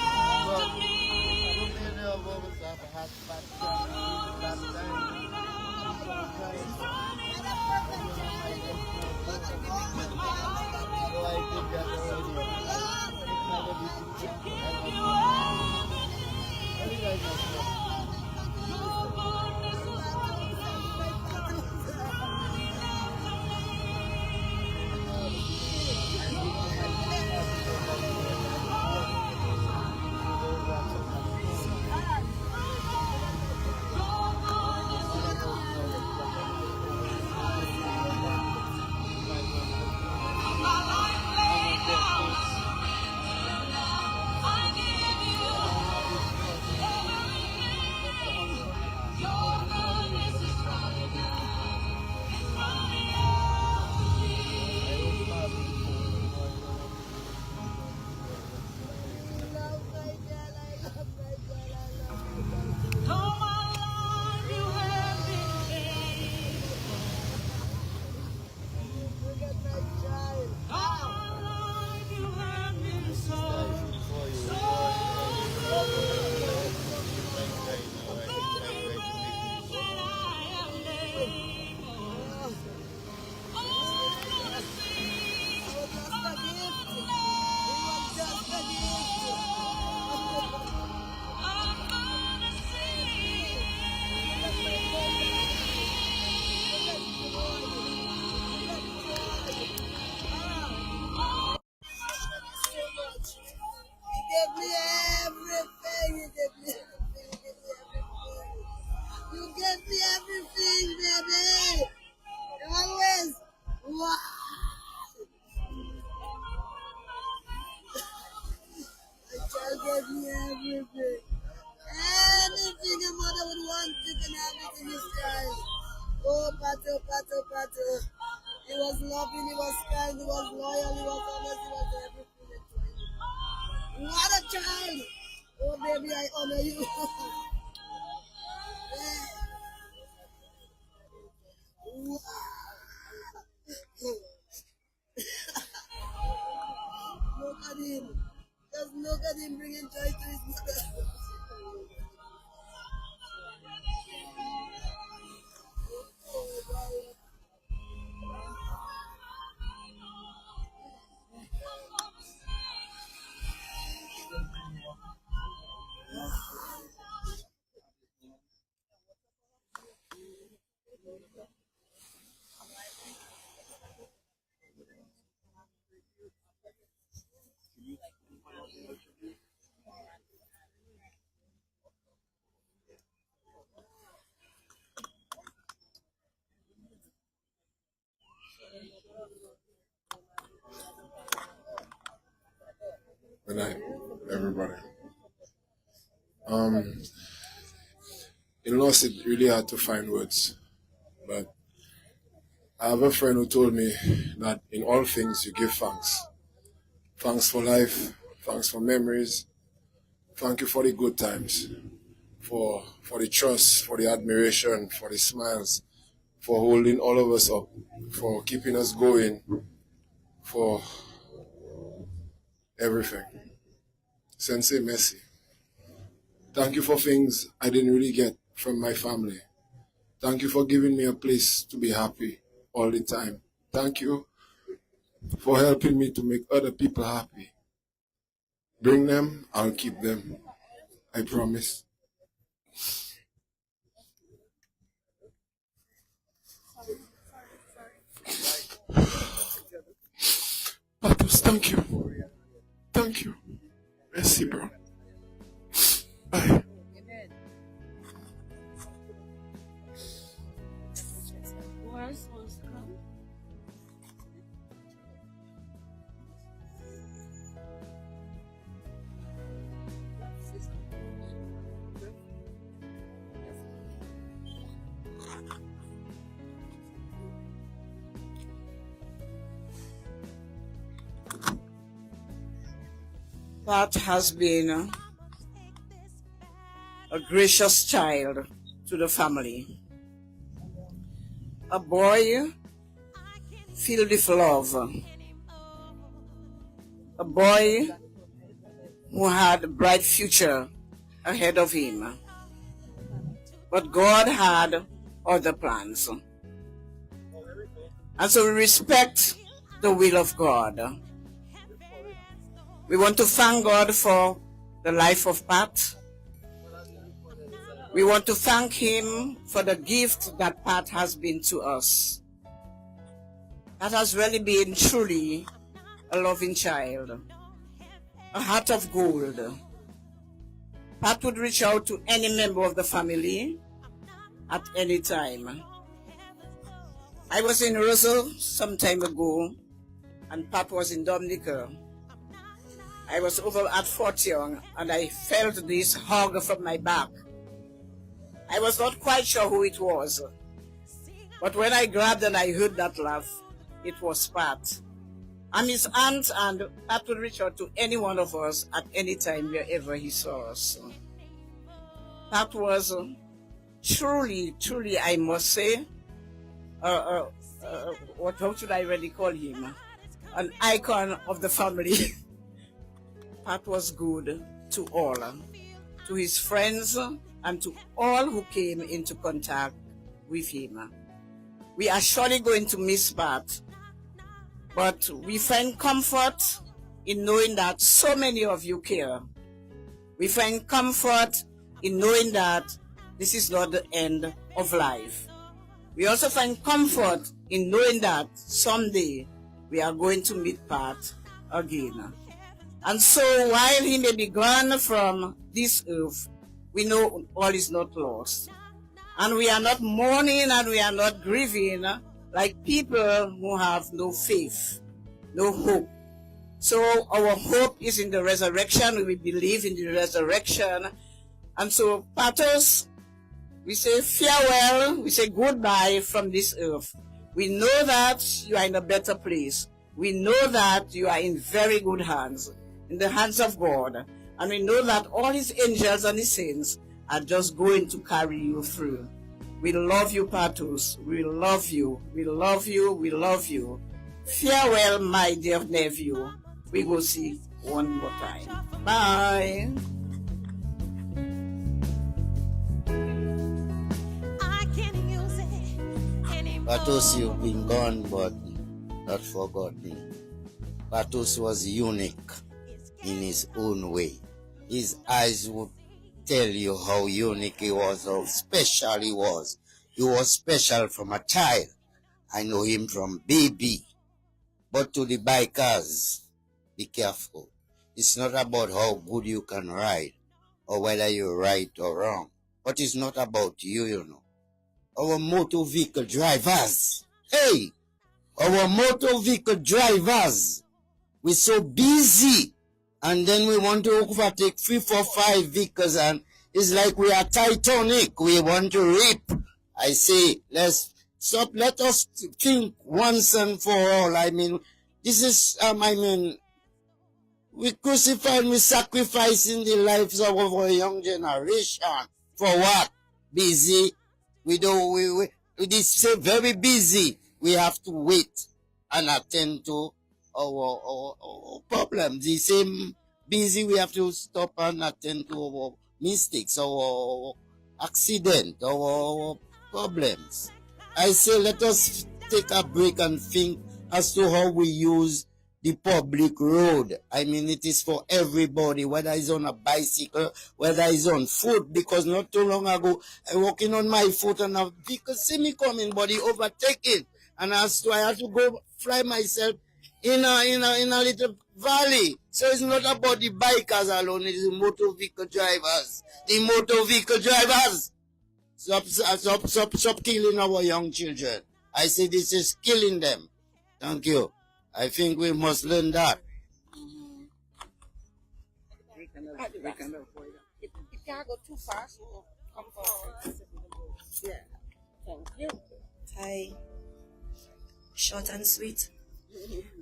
after. With my life laid down, I surrender. To give you everything. Your goodness is running after me. I give you everything. You get me everything, baby. Always. Wow. My child gave me everything. Anything a mother would want, you can have it in this child. Oh, Pato, Pato, Pato. He was loving, he was kind, he was loyal, he was honest, he was everything. What a child. Oh, baby, I honor you. Look at him. Just look at him bringing joy to his mother. Good night, everybody. In loss, it really hard to find words, but I have a friend who told me that in all things you give thanks. Thanks for life, thanks for memories, thank you for the good times, for the trust, for the admiration, for the smiles, for holding all of us up, for keeping us going, for everything. Sensei Messi. Thank you for things I didn't really get from my family. Thank you for giving me a place to be happy all the time. Thank you for helping me to make other people happy. Bring them, I'll keep them. I promise. Patos, thank you. Thank you. Merci, bro. Bye. Pat has been a gracious child to the family. A boy filled with love. A boy who had a bright future ahead of him. But God had other plans. And so we respect the will of God. We want to thank God for the life of Pat. We want to thank him for the gift that Pat has been to us. Pat has really been truly a loving child, a heart of gold. Pat would reach out to any member of the family at any time. I was in Russell some time ago, and Pat was in Dominica. I was over at Fort Young, and I felt this hug from my back. I was not quite sure who it was, but when I grabbed and I heard that laugh, it was Pat. I'm his aunt, and Pat would reach out to any one of us at any time wherever he saw us. Pat was truly, I must say, how should I really call him? An icon of the family. Pat was good to all, to his friends, and to all who came into contact with him. We are surely going to miss Pat, but we find comfort in knowing that so many of you care. We find comfort in knowing that this is not the end of life. We also find comfort in knowing that someday we are going to meet Pat again. And so while he may be gone from this earth, we know all is not lost. And we are not mourning and we are not grieving like people who have no faith, no hope. So our hope is in the resurrection. We believe in the resurrection. And so, Patos, we say farewell, we say goodbye from this earth. We know that you are in a better place. We know that you are in very good hands, in the hands of God. And we know that all his angels and his saints are just going to carry you through. We love you, Patos. We love you. We love you. We love you. Farewell, my dear nephew. We will see one more time. Bye. Patos, you've been gone, but not forgotten. Patos was unique in his own way. His eyes would tell you how unique he was, how special he was. He was special from a child. I know him from baby. But to the bikers, be careful. It's not about how good you can ride or whether you're right or wrong. But it's not about you, you know. Our motor vehicle drivers, hey, our motor vehicle drivers, we're so busy. And then we want to overtake 3, 4, 5 vehicles and it's like we are Titanic. We want to rip. I say, let's stop. Let us think once and for all. I mean, this is, we crucify and we sacrificing the lives of our young generation. For what? Busy. We this very busy. We have to wait and attend to our problems. The same busy we have to stop and attend to our mistakes, our accident, our problems. I say let us take a break and think as to how we use the public road. I mean, it is for everybody, whether it's on a bicycle, whether it's on foot, because not too long ago, I walking on my foot and a vehicle see me coming, but he overtaking. And I had to go fly myself in a little valley. So it's not about the bikers alone, it is the motor vehicle drivers. The motor vehicle drivers! Stop killing our young children. I say this is killing them. Thank you. I think we must learn that. It can't go too fast. So come forward. Yeah. Thank you. Hi. Short and sweet.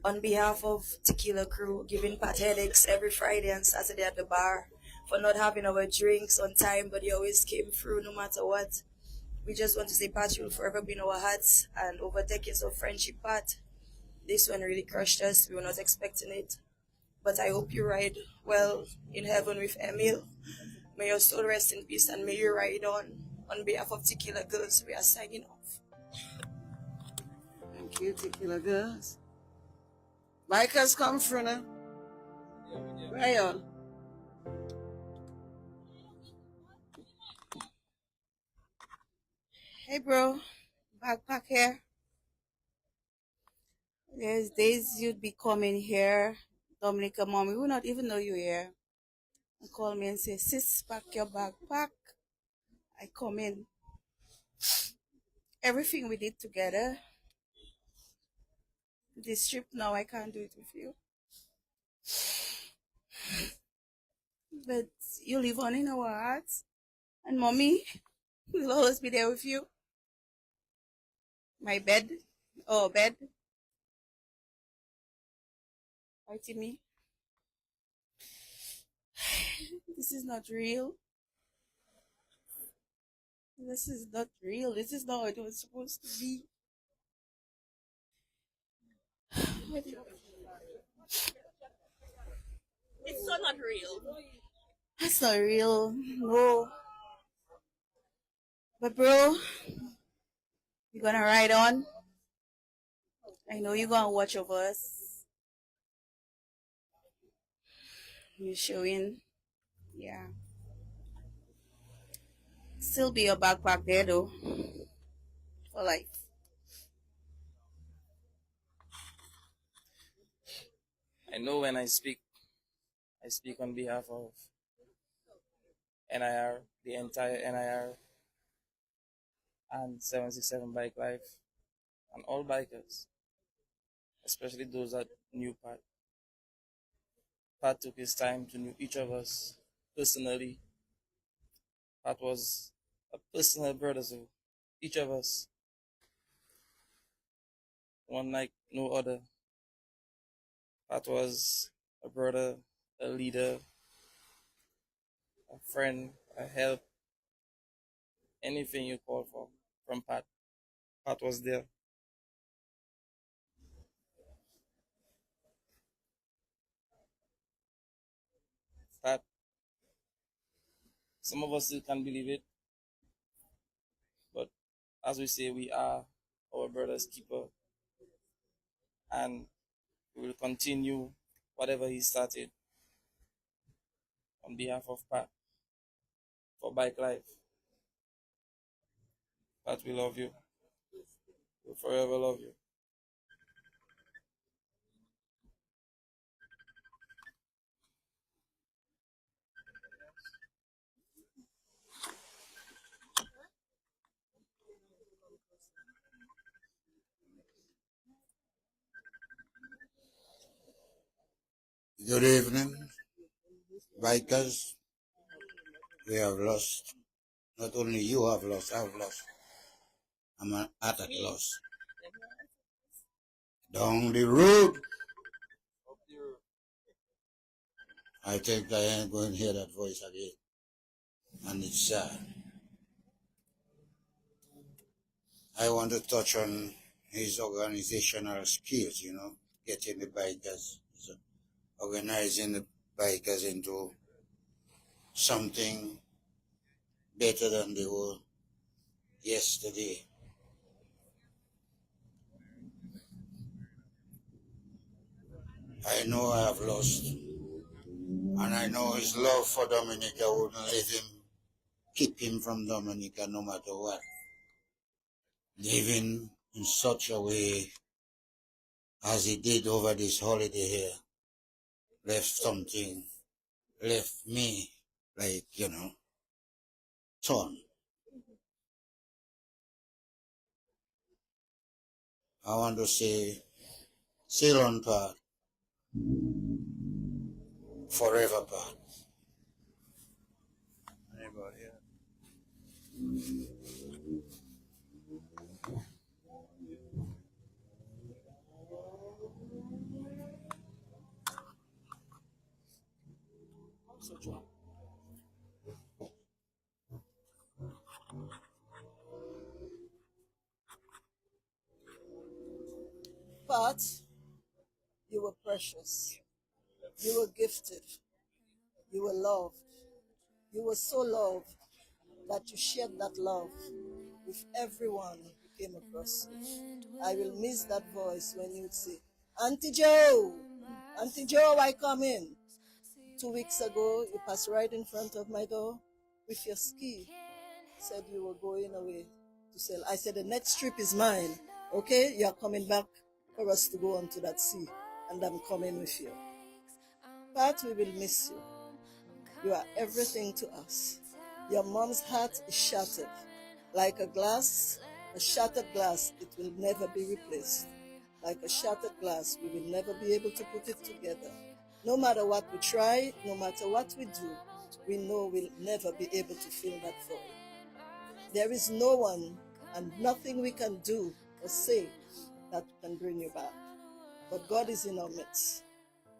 On behalf of Tequila Crew, giving Pat headaches every Friday and Saturday at the bar for not having our drinks on time, but he always came through no matter what. We just want to say, Pat, you'll forever be in our hearts, and over decades of friendship, Pat, this one really crushed us. We were not expecting it. But I hope you ride well in heaven with Emil. May your soul rest in peace and may you ride on. On behalf of Tequila Girls, we are signing off. Thank you, Tequila Girls. Bikers come through now. Right on. Hey, bro. Backpack here. There's days you'd be coming here, Dominica mommy, we would not even know you're here. And call me and say, sis, pack your backpack. I come in. Everything we did together. This trip now, I can't do it with you. But you live on in our hearts. And mommy will always be there with you. My bed. Oh, bed. Fighting me. This is not real. This is not real. This is not what it was supposed to be. It's so not real. That's not real. No. But bro, you gonna ride on? I know you're gonna watch over us. You're showing, yeah. Still be your backpack there though, for life. I know when I speak on behalf of NIR, the entire NIR and 767 Bike Life, and all bikers, especially those that knew Pat. Pat took his time to know each of us personally. Pat was a personal brother to each of us, one like no other. Pat was a brother, a leader, a friend, a help, anything you call for from Pat. Pat was there. Pat, some of us still can't believe it, but as we say, we are our brother's keeper, and we will continue whatever he started on behalf of Pat for Bike Life. Pat, we love you. We'll forever love you. Good evening, bikers. We have lost. Not only you have lost, I've lost. I'm at a loss. Down the road, I think I ain't going to hear that voice again. And it's sad. I want to touch on his organizational skills, getting the bikers, organizing the bikers into something better than they were yesterday. I know I have lost, and I know his love for Dominica wouldn't let him keep him from Dominica no matter what. Living in such a way as he did over this holiday here left me like, torn. I want to say, sail on Pat, forever Pat. Anybody here? But you were precious. You were gifted. You were loved. You were so loved that you shared that love with everyone you came across with. I will miss that voice when you would say, Auntie Joe, Auntie Joe, I come in. 2 weeks ago, you passed right in front of my door with your ski. Said you were going away to sell. I said, the next trip is mine. Okay, you are coming back for us to go onto that sea, and I'm coming with you. But we will miss you. You are everything to us. Your mom's heart is shattered. Like a glass, a shattered glass, it will never be replaced. Like a shattered glass, we will never be able to put it together. No matter what we try, no matter what we do, we know we'll never be able to fill that void. There is no one and nothing we can do or say that can bring you back. But God is in our midst.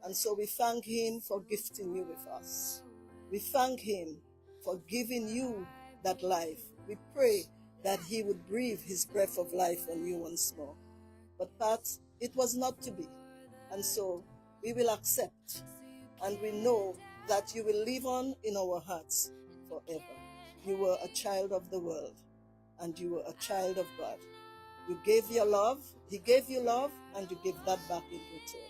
And so we thank Him for gifting you with us. We thank Him for giving you that life. We pray that He would breathe His breath of life on you once more. But Pat, it was not to be. And so we will accept. And we know that you will live on in our hearts forever. You were a child of the world, and you were a child of God. You gave your love, He gave you love, and you gave that back in return.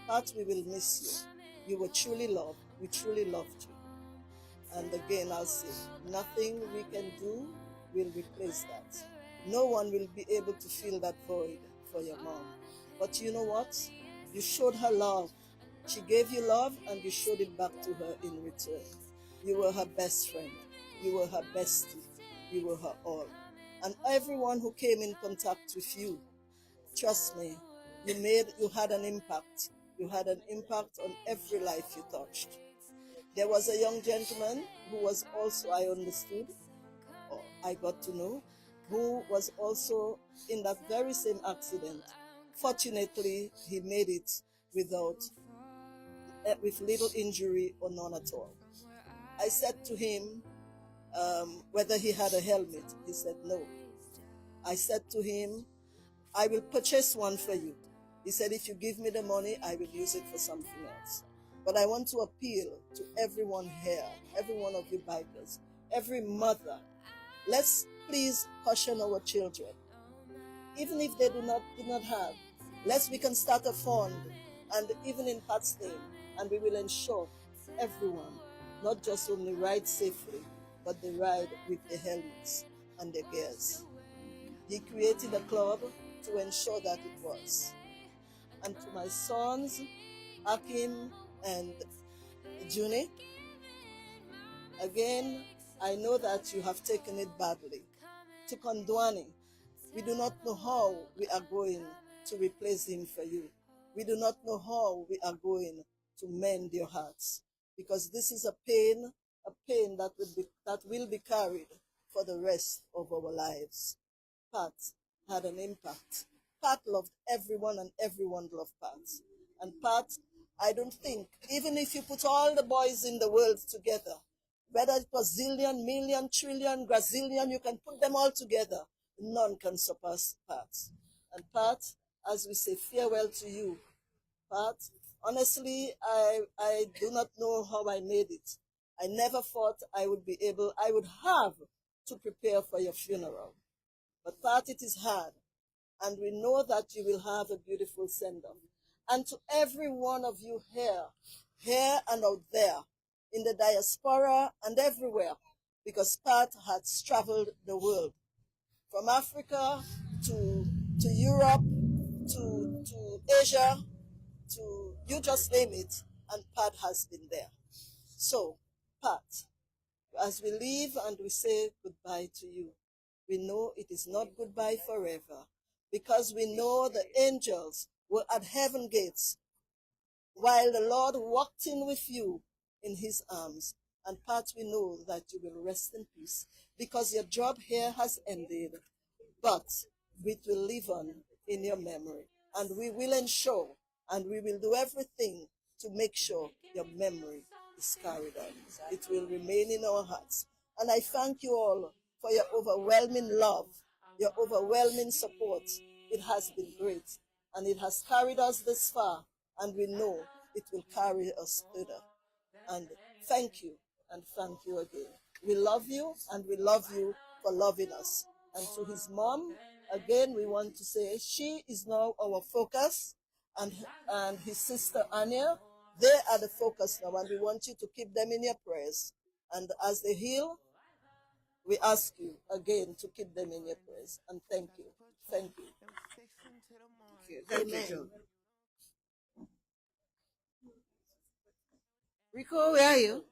Pat, we will miss you. You were truly loved. We truly loved you. And again, I'll say, nothing we can do will replace that. No one will be able to fill that void for your mom. But you know what? You showed her love. She gave you love, and you showed it back to her in return. You were her best friend. You were her bestie. You were her all. and everyone who came in contact with you. Trust me, you had an impact. You had an impact on every life you touched. There was a young gentleman who was also, I understood, or I got to know, who was also in that very same accident. Fortunately, he made it with little injury or none at all. I said to him whether he had a helmet. He said no. I said to him, I will purchase one for you. He said, if you give me the money, I will use it for something else. But I want to appeal to everyone here, every one of you bikers, every mother. Let's please caution our children. Even if they did not have, we can start a fund, and even in Pat's name, and we will ensure everyone not just only ride safely, but they ride with their helmets and their gears. He created a club to ensure that it was. And to my sons, Akim and Juni, again, I know that you have taken it badly. To Kondwani, we do not know how we are going to replace him for you. We do not know how we are going to mend your hearts, because this is a pain that will be carried for the rest of our lives. Pat had an impact. Pat loved everyone, and everyone loved Pat. And Pat, I don't think, even if you put all the boys in the world together, whether it was zillion, million, trillion, gazillion, you can put them all together, none can surpass Pat. And Pat, as we say farewell to you, Pat, honestly, I do not know how I made it. I never thought I would have to prepare for your funeral. But Pat, it is hard, and we know that you will have a beautiful send-off. And to every one of you here and out there, in the diaspora and everywhere, because Pat has traveled the world, from Africa to Europe, to Asia, to you just name it, and Pat has been there. So, Pat, as we leave and we say goodbye to you, we know it is not goodbye forever, because we know the angels were at heaven gates while the Lord walked in with you in his arms. And Pat, we know that you will rest in peace, because your job here has ended, but it will live on in your memory. And we will ensure, and we will do everything to make sure your memory is carried on. It will remain in our hearts. And I thank you all for your overwhelming love, your overwhelming support. It has been great, and it has carried us this far, and we know it will carry us further. And thank you, and thank you again. We love you, and we love you for loving us. And to his mom, again, we want to say she is now our focus, and his sister Anya, they are the focus now, and we want you to keep them in your prayers. And as they heal, we ask you again to keep them in your prayers. And thank you. Thank you. Thank you, Joe. Rico, where are you?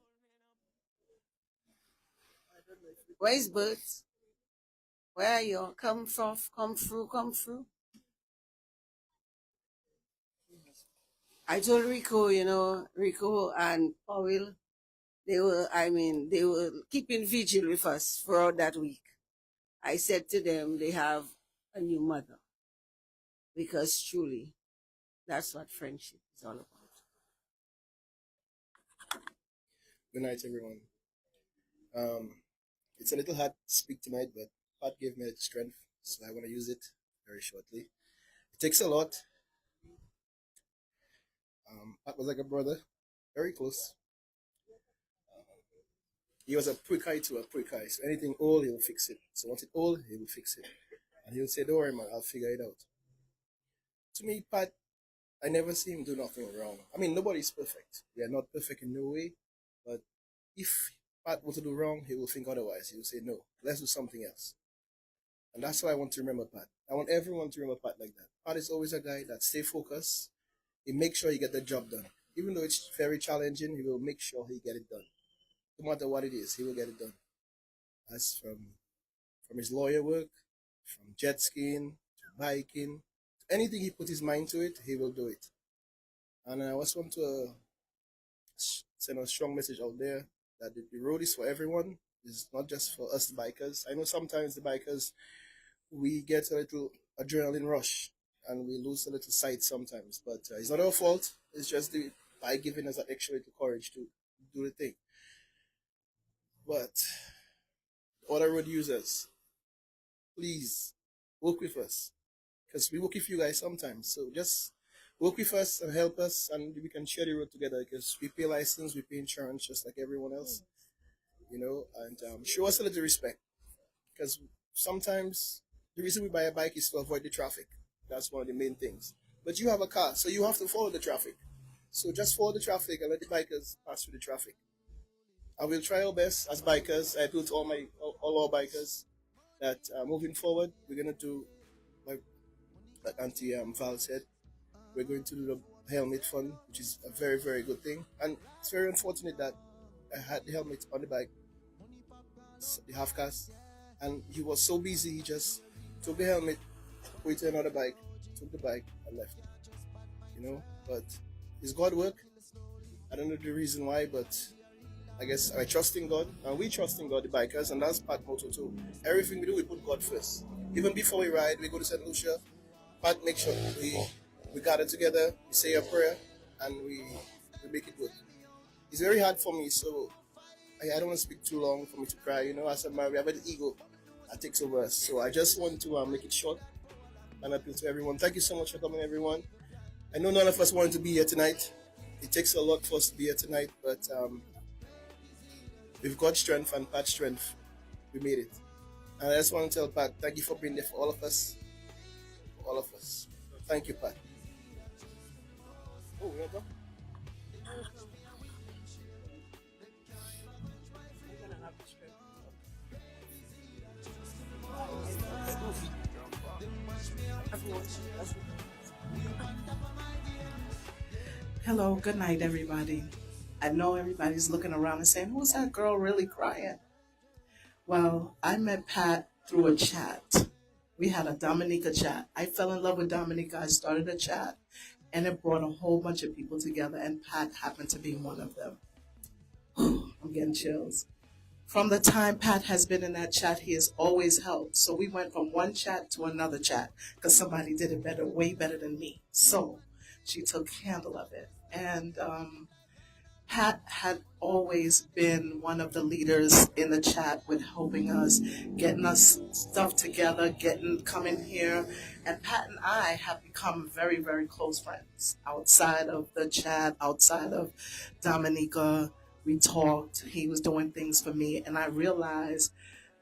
Where is Bert? Where are you? Come through. I told Rico, Rico and Powell, they were keeping vigil with us throughout that week. I said to them, they have a new mother, because truly, that's what friendship is all about. Good night, everyone. It's a little hard to speak tonight, but Pat gave me the strength, so I want to use it very shortly. It takes a lot. Pat was like a brother, very close. He was a prick eye to a prick eye, so anything old, he will fix it. So once it's old, he will fix it. And he will say, don't worry, man, I'll figure it out. To me, Pat, I never see him do nothing wrong. I mean, nobody's perfect. We are not perfect in no way, but if Pat were to do wrong, he will think otherwise. He will say, no, let's do something else. And that's why I want to remember Pat. I want everyone to remember Pat like that. Pat is always a guy that stay focused. He makes sure he get the job done. Even though it's very challenging, he will make sure he get it done. No matter what it is, he will get it done. That's from from his lawyer work, from jet skiing to biking, anything he put his mind to it, he will do it. And I just want to send a strong message out there that the road is for everyone. It's not just for us bikers. I know sometimes the bikers, we get a little adrenaline rush and we lose a little sight sometimes, but it's not our fault. It's just the bike giving us that extra little courage to do the thing. But other road users, please work with us because we work with you guys sometimes. So just work with us and help us, and we can share the road together because we pay license, we pay insurance just like everyone else, and show us a little respect because sometimes the reason we buy a bike is to avoid the traffic. That's one of the main things. But you have a car, so you have to follow the traffic. So just follow the traffic and let the bikers pass through the traffic. And we'll try our best as bikers. I told all our bikers that moving forward, we're gonna do like Auntie Val said, we're going to do the helmet fund, which is a very, very good thing. And it's very unfortunate that I had the helmet on the bike, the half cast, and he was so busy he just took the helmet, put it to another bike, took the bike and left. But it's God work. I don't know the reason why, but I guess I trust in God, and we trust in God, the bikers, and that's Pat motto too. Everything we do, we put God first. Even before we ride, we go to St. Lucia. Pat make sure we gather together, we say a prayer, and we make it good. It's very hard for me, so I don't want to speak too long for me to cry. As a man, we have an ego that takes over us. So I just want to make it short and appeal to everyone. Thank you so much for coming, everyone. I know none of us wanted to be here tonight. It takes a lot for us to be here tonight, but with God's strength and Pat's strength, we made it. And I just want to tell Pat, thank you for being there for all of us. For all of us. Thank you, Pat. Oh, go. Hello, good night, everybody. I know everybody's looking around and saying, who's that girl really crying? Well, I met Pat through a chat. We had a Dominica chat. I fell in love with Dominica. I started a chat, and it brought a whole bunch of people together, and Pat happened to be one of them. I'm getting chills. From the time Pat has been in that chat, he has always helped. So we went from one chat to another chat because somebody did it better, way better than me. So she took handle of it. And Pat had always been one of the leaders in the chat with helping us, getting us stuff together, coming here. And Pat and I have become very, very close friends outside of the chat, outside of Dominica. We talked, he was doing things for me, and I realized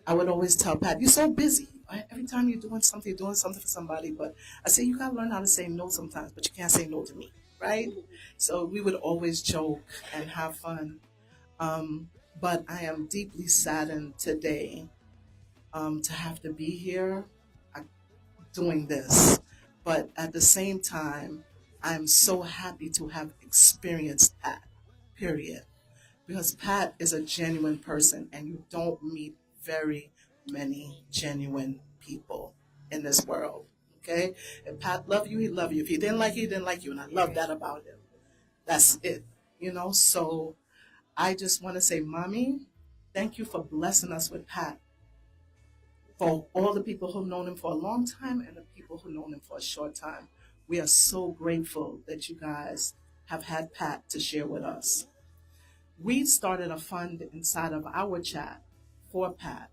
I would always tell Pat, you're so busy. Every time you're doing something for somebody. But I say, you got to learn how to say no sometimes, but you can't say no to me, right? So we would always joke and have fun. But I am deeply saddened today to have to be here doing this. But at the same time, I'm so happy to have experienced that, period. Because Pat is a genuine person, and you don't meet very many genuine people in this world. Okay? If Pat loved you, he loved you. If he didn't like you, he didn't like you. And I love that about him. That's it. So I just want to say, Mommy, thank you for blessing us with Pat. For all the people who've known him for a long time and the people who've known him for a short time. We are so grateful that you guys have had Pat to share with us. We started a fund inside of our chat for Pat.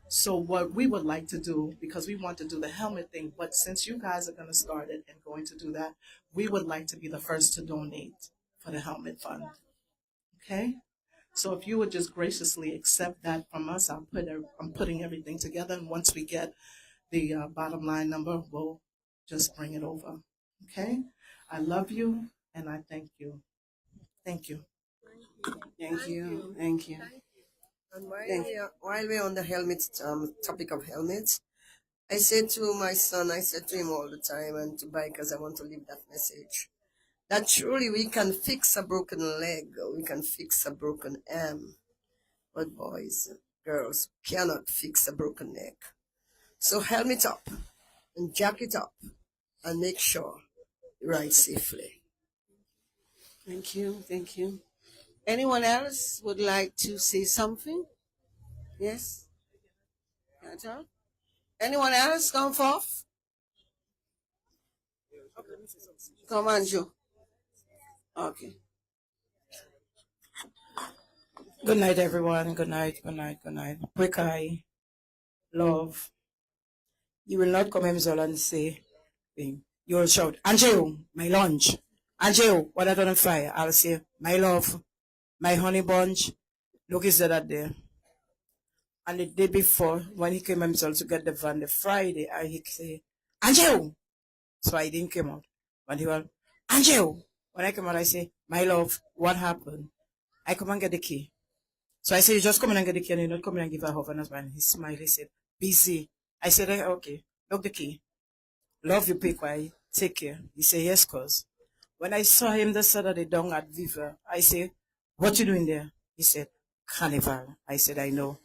So what we would like to do, because we want to do the helmet thing, but since you guys are going to start it and going to do that, we would like to be the first to donate for the helmet fund. Okay? So if you would just graciously accept that from us, I'm putting everything together, and once we get the bottom line number, we'll just bring it over. Okay? I love you, and I thank you. Thank you. Thank you. Thank you. And while we're on the helmets, topic of helmets, I said to my son, I said to him all the time, and to bikers, I want to leave that message, that truly we can fix a broken leg, we can fix a broken arm, but boys, girls cannot fix a broken neck. So helmet up and jacket up and make sure you ride safely. Thank you. Thank you. Anyone else would like to say something? Yes? Cantor? Anyone else come forth? Come on, Joe. Okay. Good night, everyone. Good night, good night, good night. Quick eye, love. You will not come Emzol and say, you will shout, Angel, my lunch. Angel, what I done on fire? I'll say, my love, my honey bunch. Look, is that there? And the day before, when he came himself to get the van, the Friday, he say, Angel. So I didn't come out. When he went, Angel. When I come out, I say, my love, what happened? I come and get the key. So I said, you just come in and get the key and you not come in and give her half an husband. He smiled. He said, busy. I said, okay, look the key. Love you, Pequai. Take care. He said, yes, cuz. When I saw him the Saturday down at Viva, I said, what you doing there? He said, carnival. I said, I know.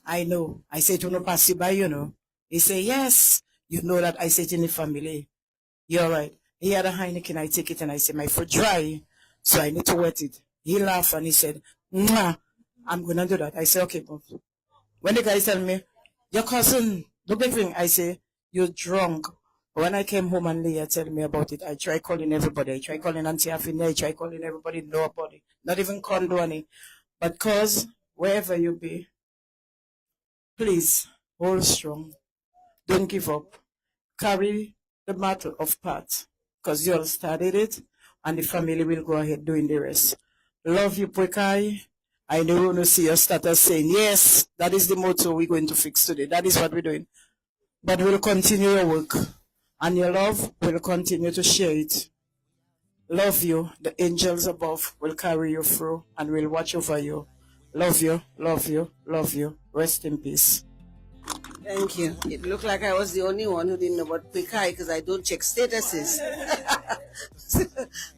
I know. I said, you know, pass you by, you know. He said, yes. You know that I said in the family. You're right. He had a Heineken. I take it and I said, my foot dry, so I need to wet it. He laughed and he said, mwah, I'm going to do that. I said, okay, Bob. When the guy tell me, your cousin, the big thing, I say, you're drunk. When I came home and Leah tell me about it, I try calling everybody. I try calling Auntie Afine. I try calling everybody, nobody. Not even Condoni. But cause, wherever you be, please, hold strong. Don't give up. Carry the matter of Pat. Because you all started it, and the family will go ahead doing the rest. Love you, Pwekai. I know you want to see your status saying, yes, that is the motto we're going to fix today. That is what we're doing. But we'll continue your work. And your love will continue to share it. Love you. The angels above will carry you through and will watch over you. Love you, love you, love you. Rest in peace. Thank you. It looked like I was the only one who didn't know about Pekai because I don't check statuses.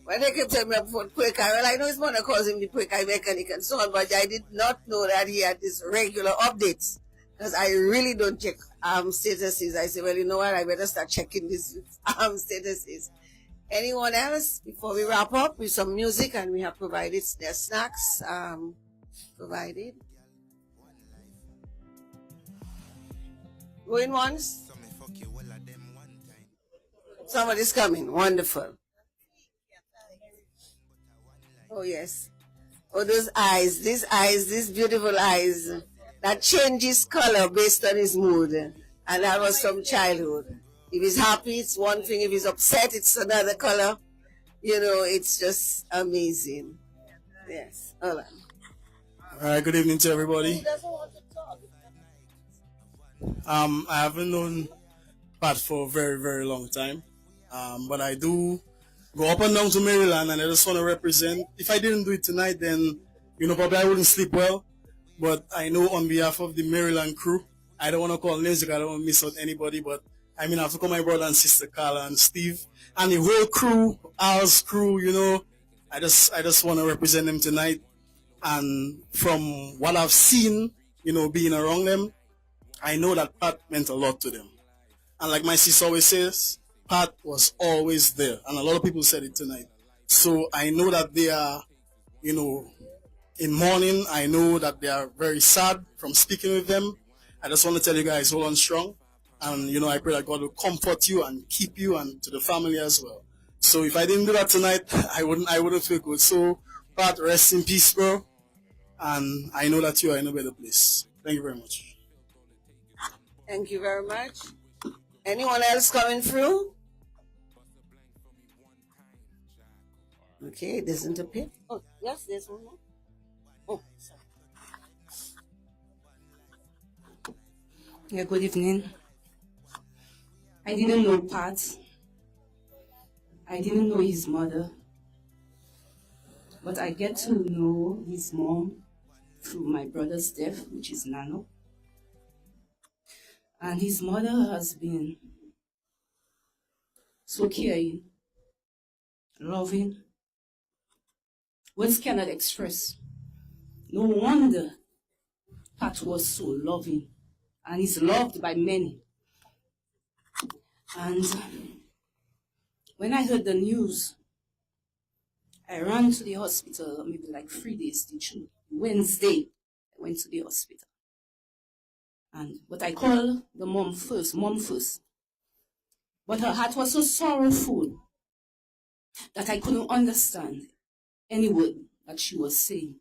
When they kept telling me about Pekai, well, I know his mother calls him the Pekai mechanic and so on, but I did not know that he had these regular updates because I really don't check statuses. I said, well, you know what? I better start checking these statuses. Anyone else before we wrap up with some music, and we have provided their snacks provided. Going once? Somebody's coming. Wonderful. Oh, yes. Oh, those eyes. These beautiful eyes. That changes color based on his mood. And that was from childhood. If he's happy, it's one thing. If he's upset, it's another color. You know, it's just amazing. Yes. Hold on. All right, good evening to everybody. I haven't known Pat for a very, very long time. But I do go up and down to Maryland, and I just want to represent. If I didn't do it tonight, then, you know, probably I wouldn't sleep well. But I know on behalf of the Maryland crew, I don't want to call names because I don't want to miss out anybody, but I mean, I have to call my brother and sister Carla and Steve and the whole crew, ours crew, you know. I just want to represent them tonight. And from what I've seen, you know, being around them, I know that Pat meant a lot to them. And like my sister always says, Pat was always there. And a lot of people said it tonight. So I know that they are, you know, in mourning. I know that they are very sad from speaking with them. I just want to tell you guys, hold on strong. And, you know, I pray that God will comfort you and keep you and to the family as well. So if I didn't do that tonight, I wouldn't feel good. So, Pat, rest in peace, bro. And I know that you are in a better place. Thank you very much. Thank you very much. Anyone else coming through? Okay, it doesn't appear. Oh, yes, there's one more. Oh, sorry. Yeah, good evening. I didn't know Pat. I didn't know his mother. But I get to know his mom through my brother's death, which is Nano. And his mother has been so caring, loving. Words cannot express. No wonder Pat was so loving and is loved by many. And when I heard the news, I ran to the hospital maybe like 3 days, Wednesday, I went to the hospital. But I called the mom first. But her heart was so sorrowful that I couldn't understand any word that she was saying.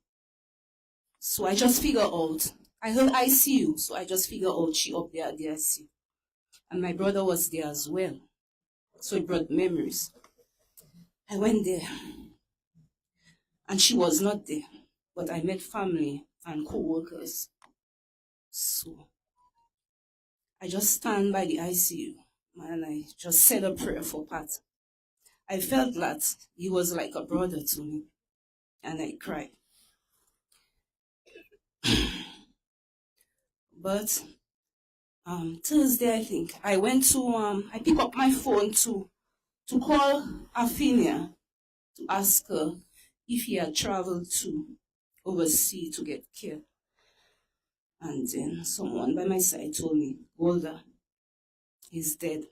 So I just figured out, I heard ICU, so I just figured out she up there at the ICU. And my brother was there as well. So it brought memories. I went there, and she was not there, but I met family and co-workers. So I just stand by the ICU, and I just said a prayer for Pat. I felt that he was like a brother to me, and I cried. But Thursday, I think, I went to, I picked up my phone to call Afinia to ask her if he had traveled to overseas to get care. And then someone by my side told me, Golda, he's dead.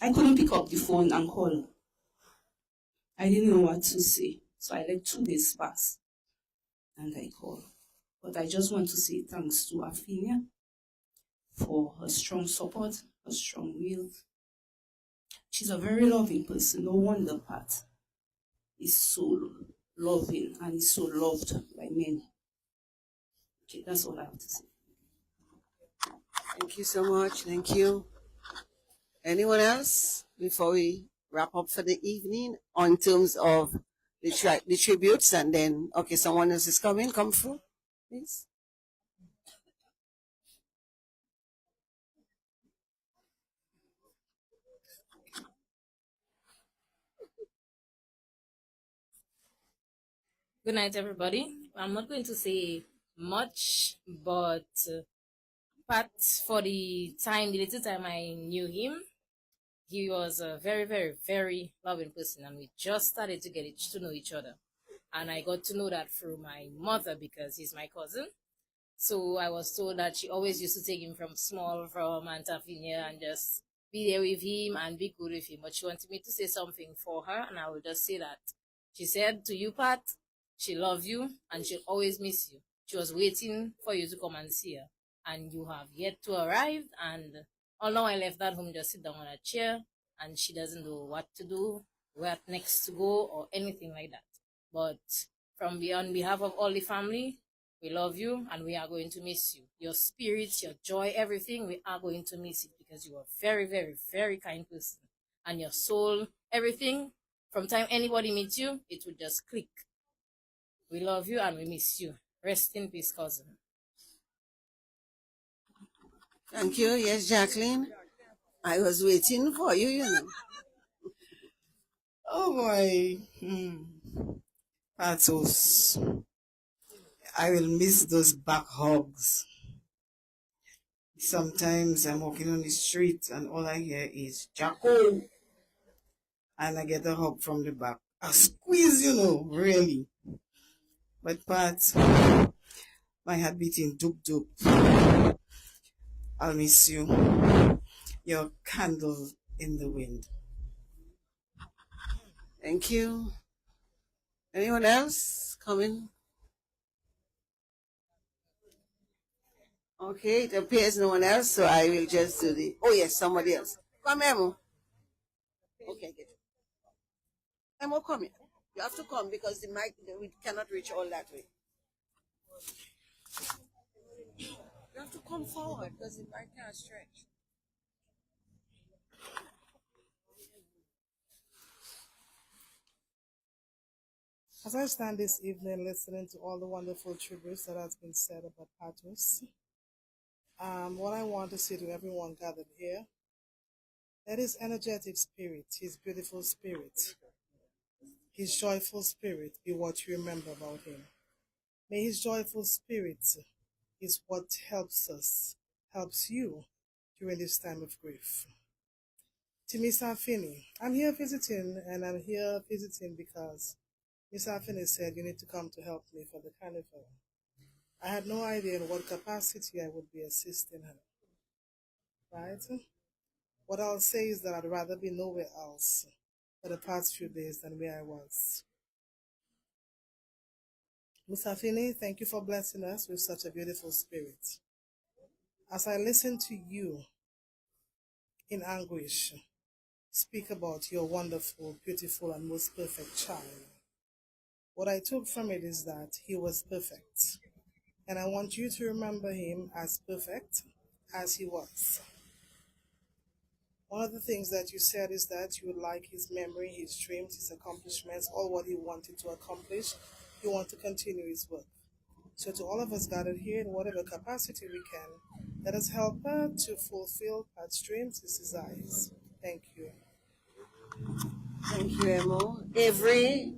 I couldn't pick up the phone and call. I didn't know what to say, so I let 2 days pass, and I called. But I just want to say thanks to Afinia for her strong support, her strong will. She's a very loving person. No wonder Pat is so loving and is so loved by many. Okay, that's all I have to say. Thank you so much. Thank you. Anyone else before we wrap up for the evening on terms of the tributes? And then, okay, someone else is coming. Come through, please. Good night, everybody. I'm not going to say much, but Pat, for the little time I knew him, he was a very, very, very loving person, and we just started to get to know each other. And I got to know that through my mother because he's my cousin. So I was told that she always used to take him from Antafinia and just be there with him and be good with him. But she wanted me to say something for her, and I will just say that. She said to you, Pat, she loves you and she'll always miss you. She was waiting for you to come and see her, and you have yet to arrive. And although I left that home, just sit down on a chair, and she doesn't know what to do, where next to go, or anything like that. But on behalf of all the family, we love you and we are going to miss you. Your spirit, your joy, everything, we are going to miss it because you are a very, very, very kind person. And your soul, everything, from time anybody meets you, it will just click. We love you and we miss you. Rest in peace, cousin. Thank you. Yes, Jacqueline. I was waiting for you, you know. Oh boy. Patos. I will miss those back hugs. Sometimes I'm walking on the street and all I hear is Jacko. And I get a hug from the back. A squeeze, you know, really. But Pat, my heart beating doop doop. I'll miss you. Your candle in the wind. Thank you. Anyone else coming? Okay, it appears no one else, so I will just do the. Oh yes, somebody else. Come, Emo. Okay, get it. Emo, come here. You have to come because the mic we cannot reach all that way. You have to come forward because the mic can't stretch. As I stand this evening listening to all the wonderful tributes that has been said about Patos, what I want to say to everyone gathered here, that his energetic spirit, his beautiful spirit, his joyful spirit be what you remember about him. May his joyful spirit is what helps you during this time of grief. To Miss Afeni, I'm here visiting, and I'm here visiting because Miss Afeni said you need to come to help me for the carnival. I had no idea in what capacity I would be assisting her. Right? What I'll say is that I'd rather be nowhere else for the past few days than where I was. Miss Afini, thank you for blessing us with such a beautiful spirit. As I listen to you in anguish speak about your wonderful, beautiful, and most perfect child, what I took from it is that he was perfect. And I want you to remember him as perfect as he was. One of the things that you said is that you would like his memory, his dreams, his accomplishments, all what he wanted to accomplish. You want to continue his work. So to all of us gathered here in whatever capacity we can, let us help her to fulfill Pat's dreams, his desires. Thank you. Thank you, Emo. Avery,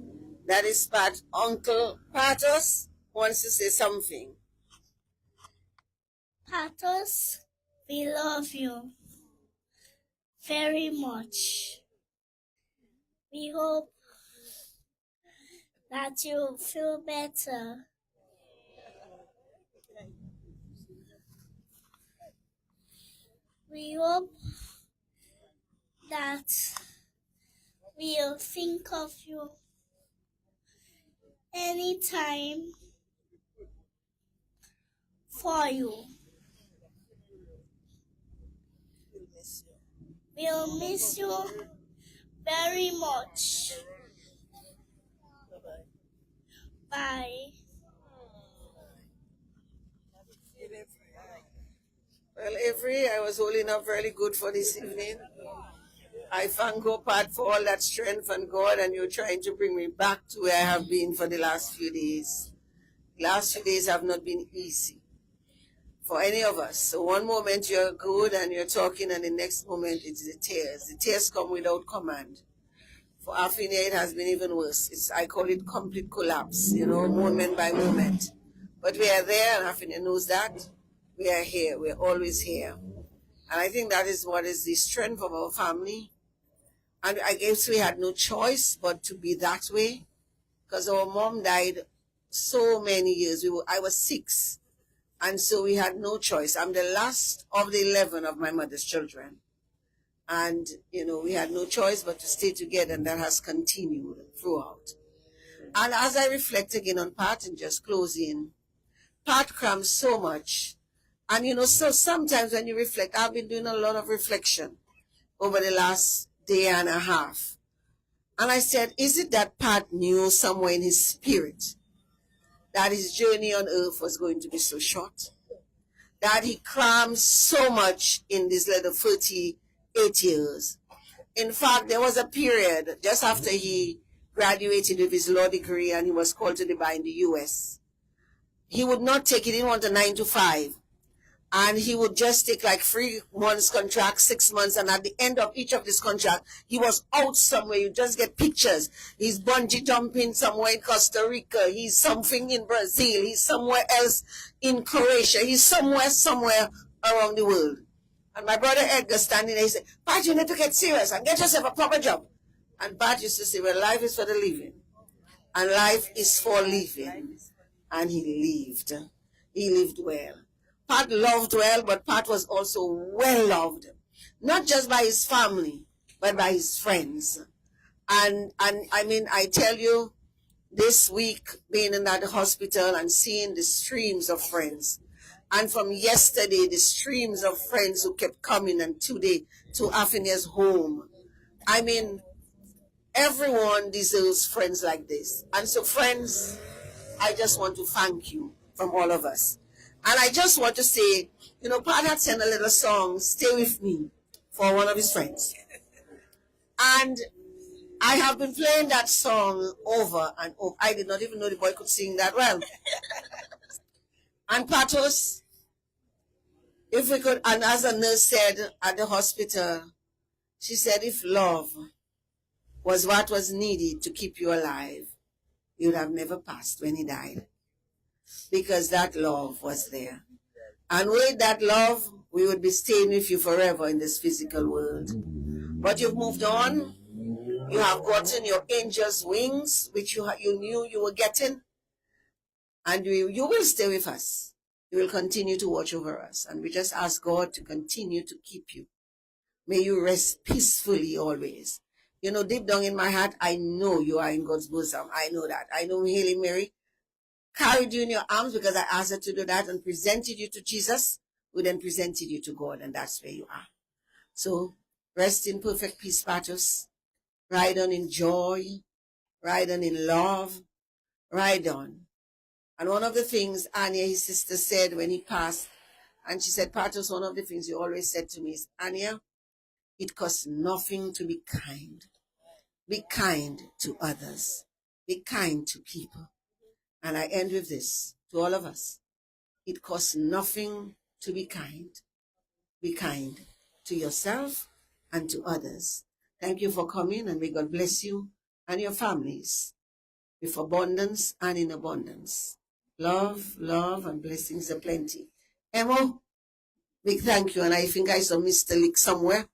that is Pat. Uncle Patos wants to say something. Patos, we love you very much. We hope that you feel better. We hope that we'll think of you anytime for you. We'll miss you very much. Bye. Well, Avery, I was holding up really good for this evening. I thank God, Pat, for all that strength and God, and you're trying to bring me back to where I have been for the last few days. Last few days have not been easy for any of us. So one moment you're good and you're talking, and the next moment it's the tears. The tears come without command. For Afinia, it has been even worse. I call it complete collapse, moment by moment. But we are there, and Afinia knows that. We are here. We're always here. And I think that is what is the strength of our family. And I guess we had no choice but to be that way, because our mom died so many years. I was 6. And so we had no choice. I'm the last of the 11 of my mother's children. And, we had no choice but to stay together, and that has continued throughout. And as I reflect again on Pat and just closing, Pat crams so much. And, so sometimes when you reflect, I've been doing a lot of reflection over the last day and a half. And I said, is it that Pat knew somewhere in his spirit that his journey on earth was going to be so short? That he crammed so much in this little 38 years. In fact, there was a period just after he graduated with his law degree and he was called to the bar in the U.S. He would not take it. He didn't want a 9 to 5. And he would just take like 3 months contract, 6 months, and at the end of each of this contract, he was out somewhere. You just get pictures. He's bungee jumping somewhere in Costa Rica. He's something in Brazil. He's somewhere else in Croatia. He's somewhere around the world. And my brother Edgar standing there, he said, Pat, you need to get serious and get yourself a proper job. And Pat used to say, well, life is for the living. And life is for living. And he lived. He lived well. Pat loved well, but Pat was also well loved. Not just by his family, but by his friends. And I mean, I tell you, this week, being in that hospital and seeing the streams of friends. And from yesterday, the streams of friends who kept coming, and today to Afinia's home. I mean, everyone deserves friends like this. And so, friends, I just want to thank you from all of us. And I just want to say, Pat had sent a little song, Stay With Me, for one of his friends. And I have been playing that song over and over. I did not even know the boy could sing that well. And Patos, if we could, and as a nurse said at the hospital, she said, if love was what was needed to keep you alive, you would have never passed when he died. Because that love was there. And with that love, we would be staying with you forever in this physical world. But you've moved on. You have gotten your angel's wings, which you knew you were getting. And you will stay with us. You will continue to watch over us. And we just ask God to continue to keep you. May you rest peacefully always. You know, deep down in my heart, I know you are in God's bosom. I know that. I know Hailey Mary carried you in your arms because I asked her to do that and presented you to Jesus, who then presented you to God, and that's where you are. So rest in perfect peace, Patos. Ride on in joy. Ride on in love. Ride on. And one of the things Anya, his sister, said when he passed, and she said, Patos, one of the things you always said to me is, Anya, it costs nothing to be kind. Be kind to others. Be kind to people. And I end with this to all of us. It costs nothing to be kind. Be kind to yourself and to others. Thank you for coming, and may God bless you and your families with abundance and in abundance. Love, love, and blessings aplenty. Emo, big thank you, and I think I saw Mr. Lick somewhere.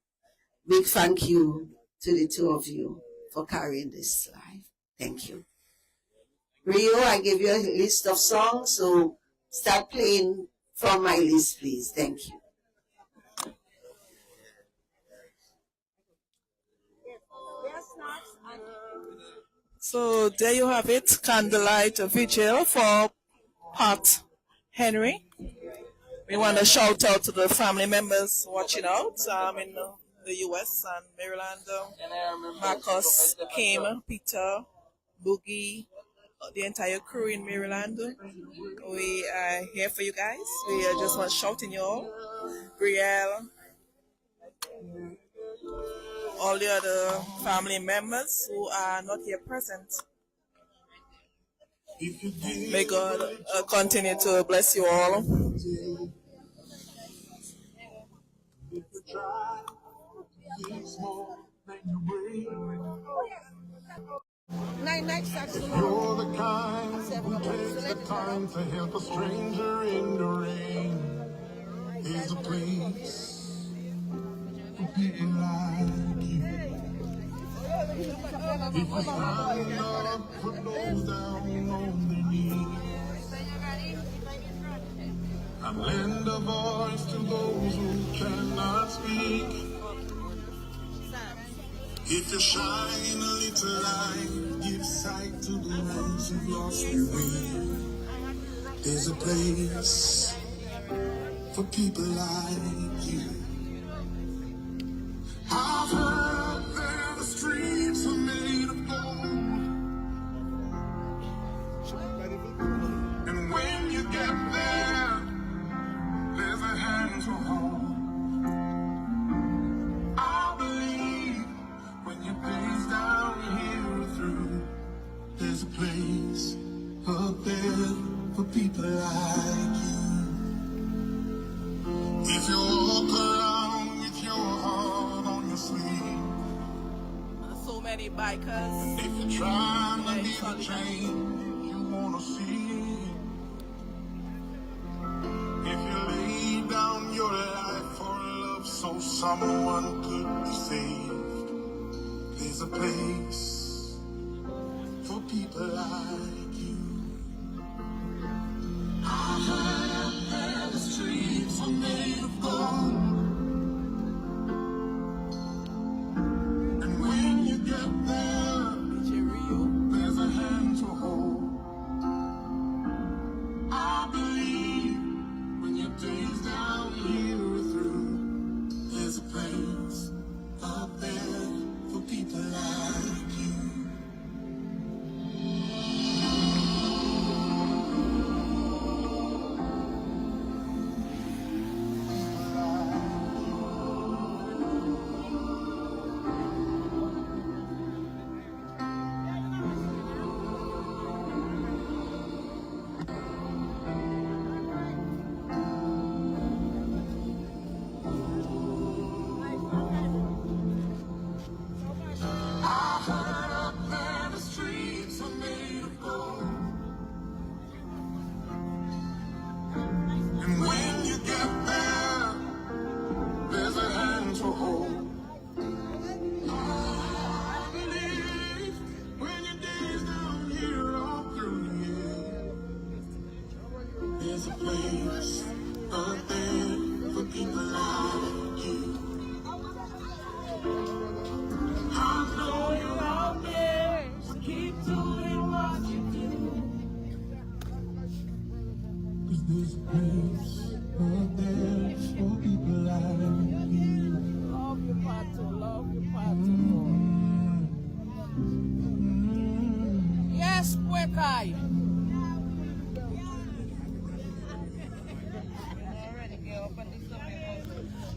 Big thank you to the two of you for carrying this life. Thank you. Rio, I gave you a list of songs, so start playing from my list, please. Thank you. So there you have it, Candlelight Vigil for Pat Henry. We want to shout out to the family members watching out in the US and Maryland. Marcus, Kim, Peter, Boogie, the entire crew in Maryland. We are here for you guys. We just want shouting you all. Brielle, all the other family members who are not here present. May God continue to bless you all. You're the kind who takes the time to help a stranger in the rain. There's a place for people like you. If you stand up for those down on their knees and lend a voice to those who cannot speak. If you shine a little light, give sight to those who've lost their way. There's a place for people like you. I've heard that the streets are made of gold, and when you get there, there's a hand to hold. I believe when your days down here are through, there's a place up there for people like you. If you walk around with your heart on your sleeve, So many bikers. if you're trying to be the change you wanna see, if you lay down your life for love so someone could be saved, there's a place for people like you. I heard that the streets are made of gold, and when you get there, there's a hand to hold. I believe when your days down here are through, there's a place up there for people like you.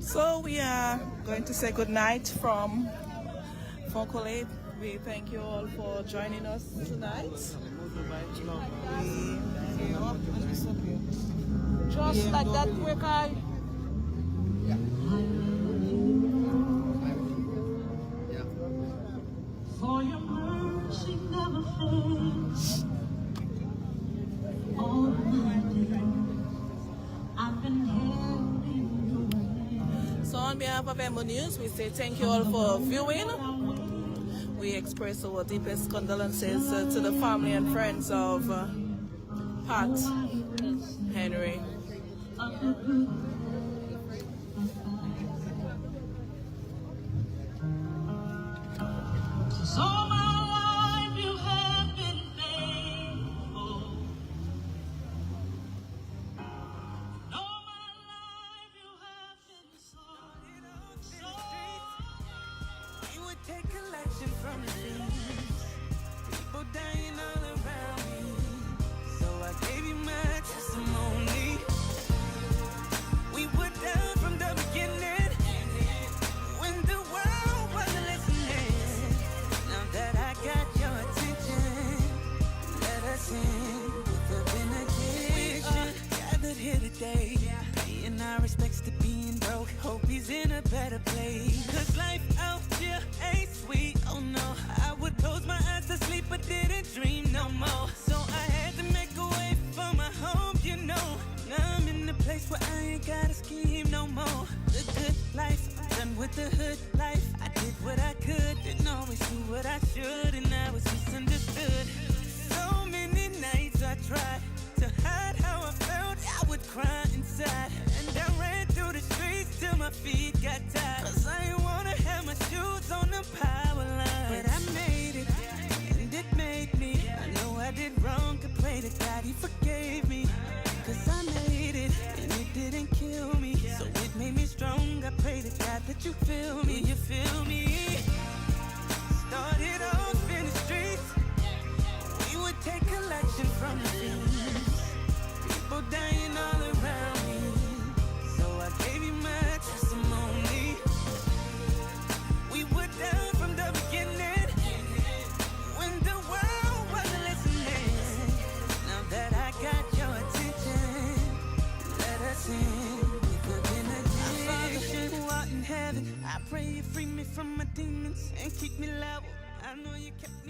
So we are going to say good night from Foncolate. We thank you all for joining us tonight. Just like that quick eye. For your mercy never fails. All my days, I've been held in your hands. So on behalf of Emonews, we say thank you all for viewing. We express our deepest condolences to the family and friends of Pat Henry. So my life you have been faithful. All my life you have been so. You would take collection from the streets, people dying all around me. So I gave you my testimony. We were down from the beginning, when the world wasn't listening. Now that I got your attention, let us in with a benediction. We are gathered here today, paying our respects to being broke. Hope he's in a better place, 'cause life out here ain't sweet. Oh no, I would close my eyes to sleep but didn't dream no more. So I had to make a way for my home, you know. Now I'm in a place where I ain't gotta scheme no more. The good life, done with the hood life. I did what I could, didn't always do what I should, and I was misunderstood. So many nights I tried to hide how I felt, I would cry inside. And I ran through the streets till my feet got tired, 'cause I ain't wanna have my shoes on the power line. But I made it, and it made me. I know I did wrong, could pray to God he forgave me. 'Cause I made it, and it didn't kill me. So it made me strong, I pray to God that you feel me. You feel me? Started off in the streets, we would take collection from the streets, people dying all around me. So I gave you my testimony. We were down from the beginning, when the world wasn't listening. Now that I got your attention, let us in with a benediction. Father who art in heaven, I pray you free me from my demons and keep me level. I know you kept me